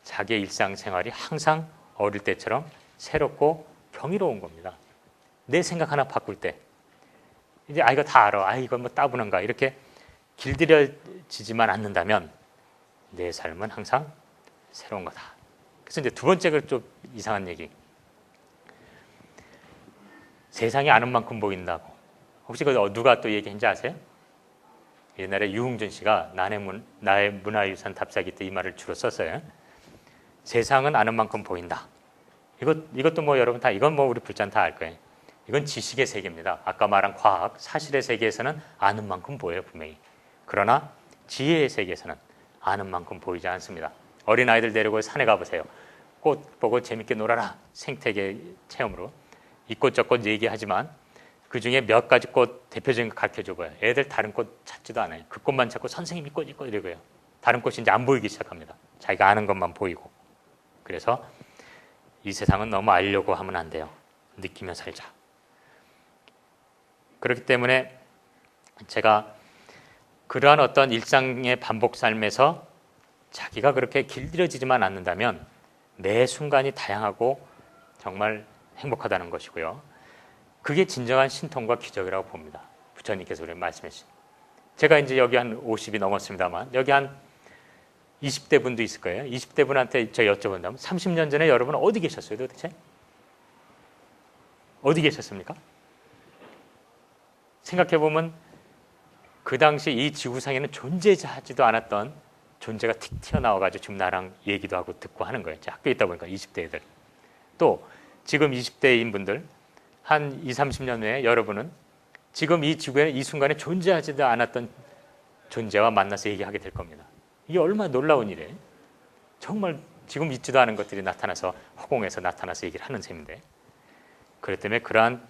B: 자기의 일상생활이 항상 어릴 때처럼 새롭고 경이로운 겁니다. 내 생각 하나 바꿀 때 이제 이거 다 알아, 이건 뭐 따분한가, 이렇게 길들여지지만 않는다면 내 삶은 항상 새로운 거다. 그래서 이제 두 번째가 좀 이상한 얘기. 세상이 아는 만큼 보인다고. 혹시 누가 또 얘기했는지 아세요? 옛날에 유흥준 씨가 나의 문화유산 답사기 때 이 말을 주로 썼어요. 세상은 아는 만큼 보인다. 이것도 뭐 여러분 다, 이건 뭐 우리 불자는 다 알 거예요. 이건 지식의 세계입니다. 아까 말한 과학, 사실의 세계에서는 아는 만큼 보여요, 분명히. 그러나 지혜의 세계에서는 아는 만큼 보이지 않습니다. 어린아이들 데리고 산에 가보세요. 꽃 보고 재밌게 놀아라. 생태계 체험으로. 이 꽃 저 꽃 얘기하지만 그 중에 몇 가지 꽃 대표적인 거 가르쳐줘 봐요. 애들 다른 꽃 찾지도 않아요. 그 꽃만 찾고 선생님 이 꽃 이러고요. 다른 꽃이 이제 안 보이기 시작합니다. 자기가 아는 것만 보이고. 그래서 이 세상은 너무 알려고 하면 안 돼요. 느끼며 살자. 그렇기 때문에 제가 그러한 어떤 일상의 반복 삶에서 자기가 그렇게 길들여지지만 않는다면 매 순간이 다양하고 정말 행복하다는 것이고요. 그게 진정한 신통과 기적이라고 봅니다. 부처님께서 우리 말씀해 주신. 제가 이제 여기 한 50이 넘었습니다만 여기 한 20대 분도 있을 거예요. 20대 분한테 제가 여쭤본다면 30년 전에 여러분은 어디 계셨어요, 도대체? 어디 계셨습니까? 생각해보면 그 당시 이 지구상에는 존재하지도 않았던 존재가 틱 튀어나와가지고 지금 나랑 얘기도 하고 듣고 하는 거예요. 학교에 있다 보니까 20대 애들. 또 지금 20대인 분들 한 20, 30년 후에 여러분은 지금 이 지구에 이 순간에 존재하지도 않았던 존재와 만나서 얘기하게 될 겁니다. 이게 얼마나 놀라운 일이에요. 정말 지금 있지도 않은 것들이 나타나서 허공에서 나타나서 얘기를 하는 셈인데, 그렇기 때문에 그러한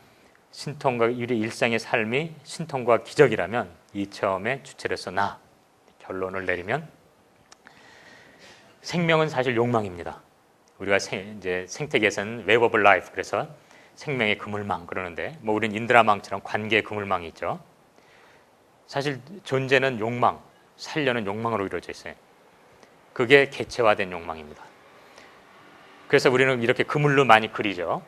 B: 신통과 우리 일상의 삶이 신통과 기적이라면 이 체험의 주체로서 결론을 내리면 생명은 사실 욕망입니다. 우리가 이제 생태계에서는 웹 오브 라이프, 그래서 생명의 그물망 그러는데, 뭐 우린 인드라망처럼 관계의 그물망이 있죠. 사실 존재는 욕망, 살려는 욕망으로 이루어져 있어요. 그게 개체화된 욕망입니다. 그래서 우리는 이렇게 그물로 많이 그리죠.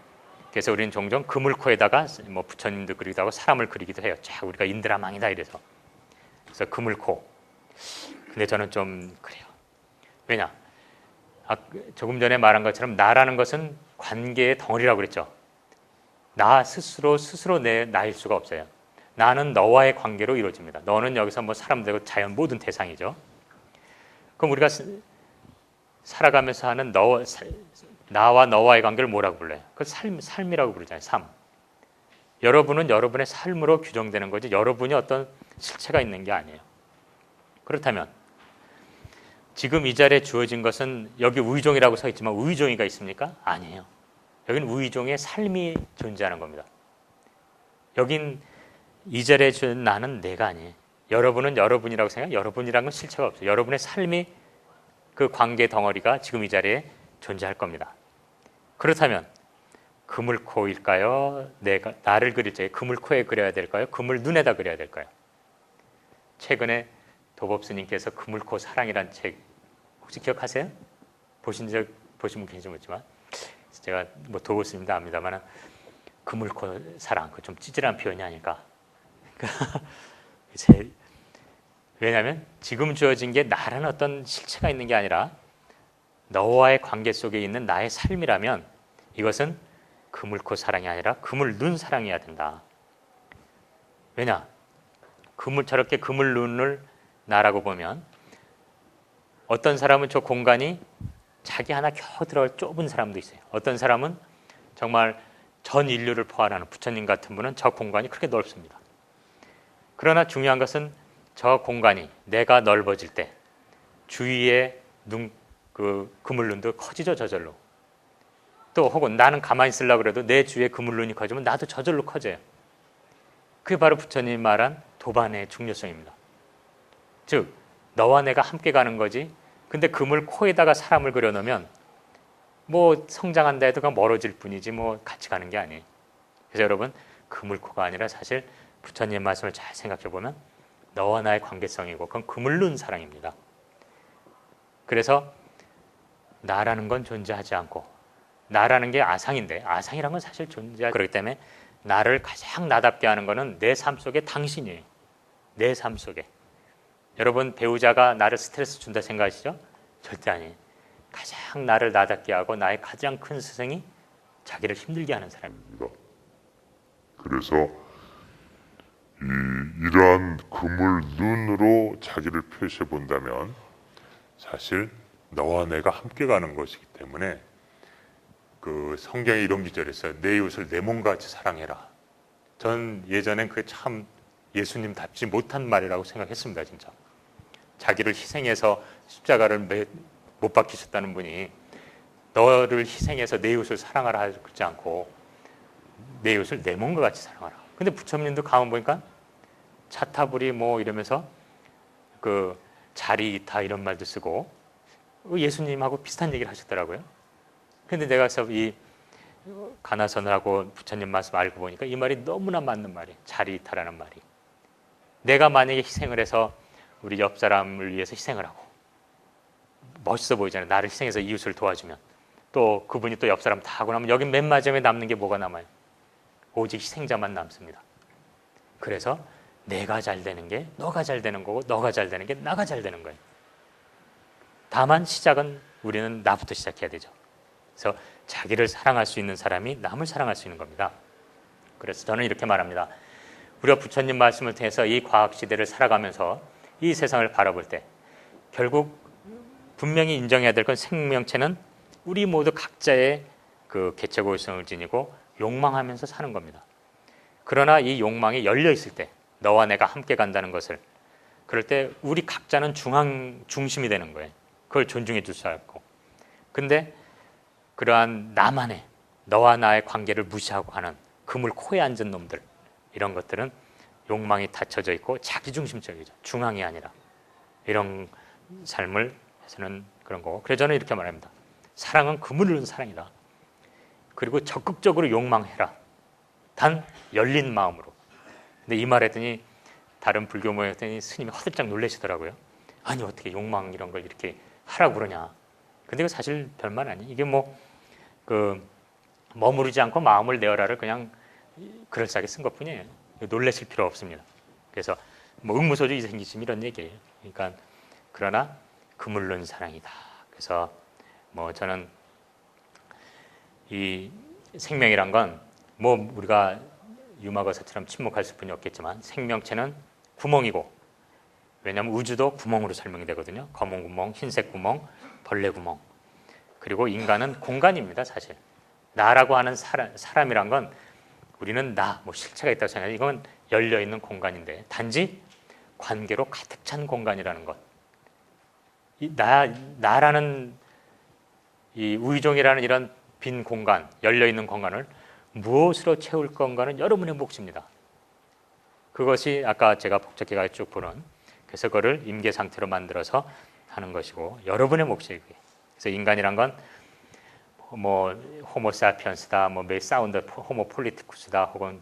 B: 그래서 우리는 종종 그물코에다가 뭐 부처님도 그리기도 하고 사람을 그리기도 해요. 자, 우리가 인드라망이다 이래서. 그래서 그물코. 근데 저는 좀 그래요. 왜냐? 조금 전에 말한 것처럼 나라는 것은 관계의 덩어리라고 그랬죠. 나 스스로 나일 수가 없어요. 나는 너와의 관계로 이루어집니다. 너는 여기서 뭐 사람 되고 자연 모든 대상이죠. 그럼 우리가
C: 살아가면서 하는 나와 너와의 관계를 뭐라고 불러요? 그 삶이라고 부르잖아요. 삶. 여러분은 여러분의 삶으로 규정되는 거지 여러분이 어떤 실체가 있는 게 아니에요. 그렇다면 지금 이 자리에 주어진 것은 여기 우의종이라고 서 있지만 우의종이가 있습니까? 아니에요. 여기는 우의종의 삶이 존재하는 겁니다. 여긴 이 자리에 주어진 나는 내가 아니에요. 여러분은 여러분이라고 생각해요. 여러분이라는 건 실체가 없어요. 여러분의 삶이 그 관계 덩어리가 지금 이 자리에 존재할 겁니다. 그렇다면 그물코일까요? 내가 나를 그릴 적에 그물코에 그려야 될까요? 그물 눈에다 그려야 될까요? 최근에 도법 스님께서 그물코 사랑이란 책 혹시 기억하세요? 보신 분 계신지 모르지만 제가 뭐 도법 스님도 압니다만 그물코 사랑 그 좀 찌질한 표현이 아닐까. 왜냐하면 지금 주어진 게 나라는 어떤 실체가 있는 게 아니라 너와의 관계 속에 있는 나의 삶이라면 이것은 그물코 사랑이 아니라 그물 눈 사랑이어야 된다. 왜냐? 저렇게 그물 눈을 나라고 보면 어떤 사람은 저 공간이 자기 하나 겨우 들어갈 좁은 사람도 있어요. 어떤 사람은 정말 전 인류를 포함하는 부처님 같은 분은 저 공간이 그렇게 넓습니다. 그러나 중요한 것은 저 공간이 내가 넓어질 때 주위의 그물 눈도 커지죠. 저절로. 또 혹은 나는 가만히 있으려고 그래도 내 주위에 그물 눈이 커지면 나도 저절로 커져요. 그게 바로 부처님 말한 도반의 중요성입니다. 즉 너와 내가 함께 가는 거지. 근데 그물 코에다가 사람을 그려놓으면 뭐 성장한다 해도 그냥 멀어질 뿐이지 뭐 같이 가는 게 아니에요. 그래서 여러분 그물코가 아니라 사실 부처님 말씀을 잘 생각해 보면 너와 나의 관계성이고 그건 그물눈 사랑입니다. 그래서 나라는 건 존재하지 않고 나라는 게 아상인데 아상이란 건 사실 존재하지 그렇기 때문에 나를 가장 나답게 하는 거는 내 삶 속에 당신이에요. 내 삶 속에. 여러분 배우자가 나를 스트레스 준다 생각하시죠? 절대 아니에요. 가장 나를 나답게 하고 나의 가장 큰 스승이 자기를 힘들게 하는 사람입니다.
D: 그래서 이러한 그물 눈으로 자기를 표시해 본다면 사실 너와 내가 함께 가는 것이기 때문에 그 성경에 이런 기절이 있어요. 내 이웃을 내 몸같이 사랑해라. 전 예전엔 그게 참 예수님답지 못한 말이라고 생각했습니다. 진짜. 자기를 희생해서 십자가를 못 박히셨다는 분이 너를 희생해서 내 이웃을 사랑하라 하지 그러지 않고 내 이웃을 내 몸과 같이 사랑하라. 근데 부처님도 가만 보니까 차타불이 뭐 이러면서 그 자리이타 이런 말도 쓰고 예수님하고 비슷한 얘기를 하셨더라고요. 근데 내가 그래서 이 가나선을 하고 부처님 말씀 알고 보니까 이 말이 너무나 맞는 말이에요. 자리이타라는 말이. 내가 만약에 희생을 해서 우리 옆 사람을 위해서 희생을 하고 멋있어 보이잖아요. 나를 희생해서 이웃을 도와주면 또 그분이 또 옆 사람 다 하고 나면 여기 맨 마지막에 남는 게 뭐가 남아요? 오직 희생자만 남습니다. 그래서 내가 잘 되는 게 너가 잘 되는 거고 너가 잘 되는 게 나가 잘 되는 거예요. 다만 시작은 우리는 나부터 시작해야 되죠. 그래서 자기를 사랑할 수 있는 사람이 남을 사랑할 수 있는 겁니다. 그래서 저는 이렇게 말합니다. 우리가 부처님 말씀을 통해서 이 과학시대를 살아가면서 이 세상을 바라볼 때 결국 분명히 인정해야 될 건 생명체는 우리 모두 각자의 그 개체고유성을 지니고 욕망하면서 사는 겁니다. 그러나 이 욕망이 열려 있을 때 너와 내가 함께 간다는 것을 그럴 때 우리 각자는 중심이 되는 거예요. 그걸 존중해 줄 수 없고. 근데 그러한 나만의 너와 나의 관계를 무시하고 하는 그물 코에 앉은 놈들 이런 것들은 욕망이 닫혀져 있고 자기중심적이죠. 중앙이 아니라 이런 삶을 해서는 그런 거고. 그래서 저는 이렇게 말합니다. 사랑은 그물을 넣은 사랑이다. 그리고 적극적으로 욕망해라. 단 열린 마음으로. 근데 이 말했더니 다른 불교 모였더니 스님이 허들짝 놀라시더라고요. 아니 어떻게 욕망 이런 걸 이렇게 하라고 그러냐. 근데 이거 사실 별말 아니에요. 이게 뭐 머무르지 않고 마음을 내어라를 그냥 그럴싸하게 쓴 것뿐이에요. 놀라실 필요 없습니다. 그래서 뭐 응무소주 이생기심 이런 얘기예요. 그러니까 그러나 그물 넣은 사랑이다. 그래서 뭐 저는 이 생명이란 건 뭐 우리가 유마거사처럼 침묵할 수뿐이 없겠지만 생명체는 구멍이고 왜냐하면 우주도 구멍으로 설명이 되거든요. 검은 구멍, 흰색 구멍, 벌레 구멍
B: 그리고 인간은 공간입니다, 사실. 나라고 하는 사람이란 건 우리는 뭐 실체가 있다고 생각해요. 이건 열려 있는 공간인데 단지 관계로 가득 찬 공간이라는 것. 나라는 이 우의종이라는 이런 빈 공간, 열려 있는 공간을 무엇으로 채울 건가는 여러분의 몫입니다. 그것이 아까 제가 복잡하게 쭉 보는, 그래서 그거를 임계 상태로 만들어서 하는 것이고 여러분의 몫이에요. 그래서 인간이란 건 뭐 호모사피언스다, 뭐 사운드 호모폴리티쿠스다, 혹은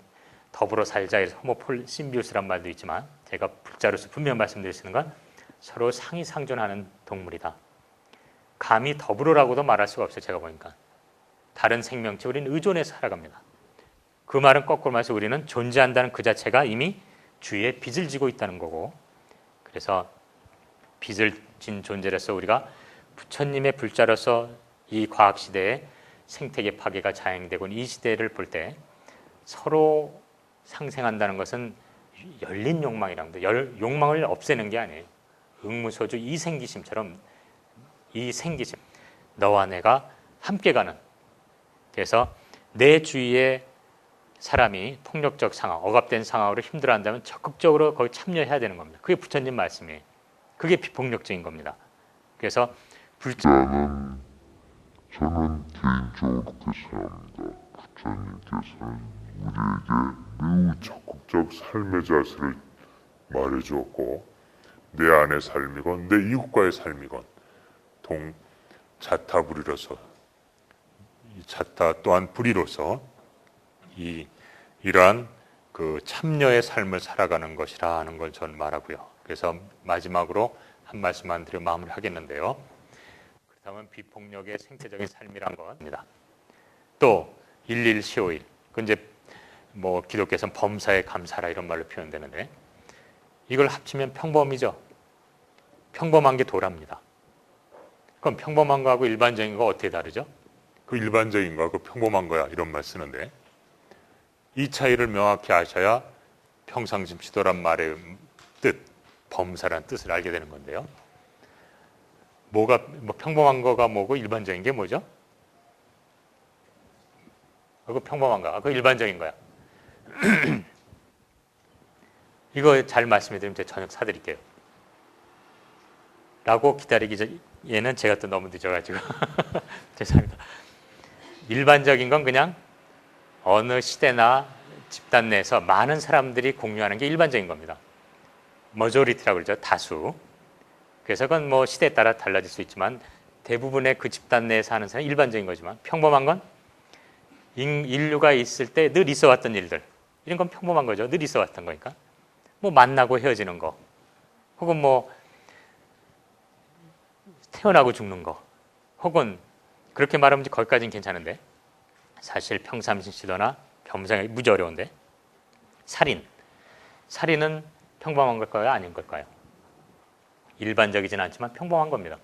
B: 더불어 살자, 그래서 호모심비우스란 말도 있지만 제가 불자로서 분명 말씀드릴 수 있는 건 서로 상이상존하는 동물이다. 감히 더불어라고도 말할 수가 없어요. 제가 보니까 다른 생명체 우리는 의존해서 살아갑니다. 그 말은 거꾸로 말해서 우리는 존재한다는 그 자체가 이미 주위에 빚을 지고 있다는 거고, 그래서 빚을 진 존재로서 우리가 부처님의 불자로서 이 과학 시대에 생태계 파괴가 자행되고 이 시대를 볼 때 서로 상생한다는 것은 열린 욕망이랍니다. 욕망을 없애는 게 아니에요. 응무소주 이생기심처럼 이생기심, 너와 내가 함께 가는, 그래서 내 주위에 사람이 폭력적 상황, 억압된 상황으로 힘들어한다면 적극적으로 거기 참여해야 되는 겁니다. 그게 부처님 말씀이에요. 그게 비폭력적인 겁니다. 그래서
E: 저는 개인적으로 그렇게 생각합니다. 부처님께서는 우리에게 매우 적극적 삶의 자세를 말해주었고, 내 안의 삶이건 내 이웃과의 삶이건 자타불이로서, 이 자타 또한 불이로서 이러한 그 참여의 삶을 살아가는 것이라는 걸 저는 말하고요. 그래서 마지막으로 한 말씀만 드려 마무리하겠는데요. 그렇다면 비폭력의 생태적인 삶이란 겁니다. 또 11.15.1, 그 이제 뭐 기독교에서는 범사에 감사라 이런 말로 표현되는데, 이걸 합치면 평범이죠. 평범한 게 도랍니다. 그럼 평범한 거하고 일반적인 거 어떻게 다르죠? 그 일반적인 거하고 평범한 거야 이런 말 쓰는데, 이 차이를 명확히 아셔야 평상심시도란 말의 뜻, 범사라는 뜻을 알게 되는 건데요. 뭐 평범한 거가 뭐고 일반적인 게 뭐죠? 그거 평범한 거야. 그거 일반적인 거야. 이거 잘 말씀해 드리면 제가 저녁 사드릴게요. 라고 기다리기 전에는 제가 또 너무 늦어가지고 죄송합니다. 일반적인 건 그냥 어느 시대나 집단 내에서 많은 사람들이 공유하는 게 일반적인 겁니다. 머저리티라고 그러죠. 다수. 그래서 그건 뭐 시대에 따라 달라질 수 있지만 대부분의 그 집단 내에서 하는 사람이 일반적인 거지만, 평범한 건 인류가 있을 때 늘 있어 왔던 일들, 이런 건 평범한 거죠. 늘 있어 왔던 거니까. 뭐 만나고 헤어지는 거, 혹은 뭐 태어나고 죽는 거, 혹은 그렇게 말하면 거기까지는 괜찮은데, 사실 평상시도나 겸상이 무지 어려운데, 살인은 평범한 걸까요? 아닌 걸까요? 일반적이진 않지만 평범한 겁니다.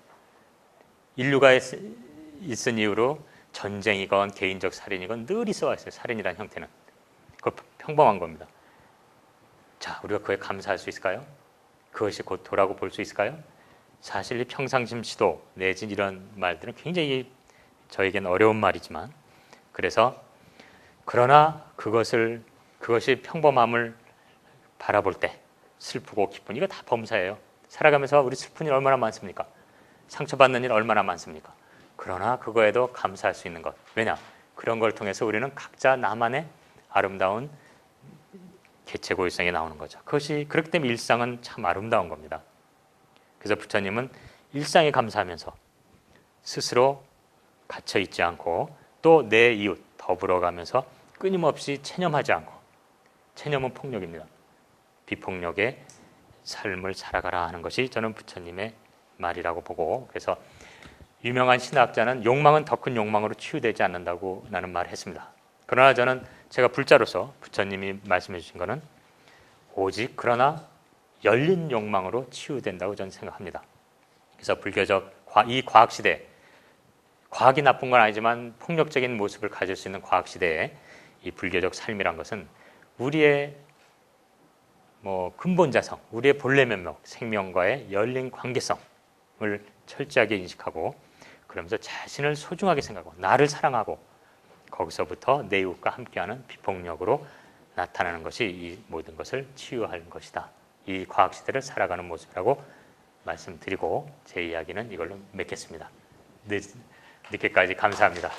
E: 인류가 있은 이후로 전쟁이건 개인적 살인이건 늘 있어 왔어요. 살인이라는 형태는. 그거 평범한 겁니다. 자, 우리가 그에 감사할 수 있을까요? 그것이 곧 도라고 볼 수 있을까요? 사실 이 평상심 시도 내지 이런 말들은 굉장히 저에겐 어려운 말이지만, 그래서 그러나 그것이 평범함을 바라볼 때 슬프고 기쁜, 이거 다 범사예요. 살아가면서 우리 슬픈 일 얼마나 많습니까? 상처받는 일 얼마나 많습니까? 그러나 그거에도 감사할 수 있는 것. 왜냐? 그런 걸 통해서 우리는 각자 나만의 아름다운 개체고유성이 나오는 거죠. 그것이 그렇기 때문에 일상은 참 아름다운 겁니다. 그래서 부처님은 일상에 감사하면서 스스로 갇혀 있지 않고 또 내 이웃 더불어가면서 끊임없이 체념하지 않고, 체념은 폭력입니다. 비폭력의 삶을 살아가라 하는 것이 저는 부처님의 말이라고 보고, 그래서 유명한 신학자는 욕망은 더 큰 욕망으로 치유되지 않는다고 나는 말을 했습니다. 그러나 저는 제가 불자로서 부처님이 말씀해 주신 것은 오직 그러나 열린 욕망으로 치유된다고 저는 생각합니다. 그래서 불교적 이 과학시대, 과학이 나쁜 건 아니지만 폭력적인 모습을 가질 수 있는 과학시대에 이 불교적 삶이란 것은 우리의 근본자성, 우리의 본래 면목, 생명과의 열린 관계성을 철저하게 인식하고, 그러면서 자신을 소중하게 생각하고 나를 사랑하고 거기서부터 내 이웃과 함께하는 비폭력으로 나타나는 것이 이 모든 것을 치유할 것이다. 이 과학 시대를 살아가는 모습이라고 말씀드리고 제 이야기는 이걸로 맺겠습니다. 늦게까지 감사합니다.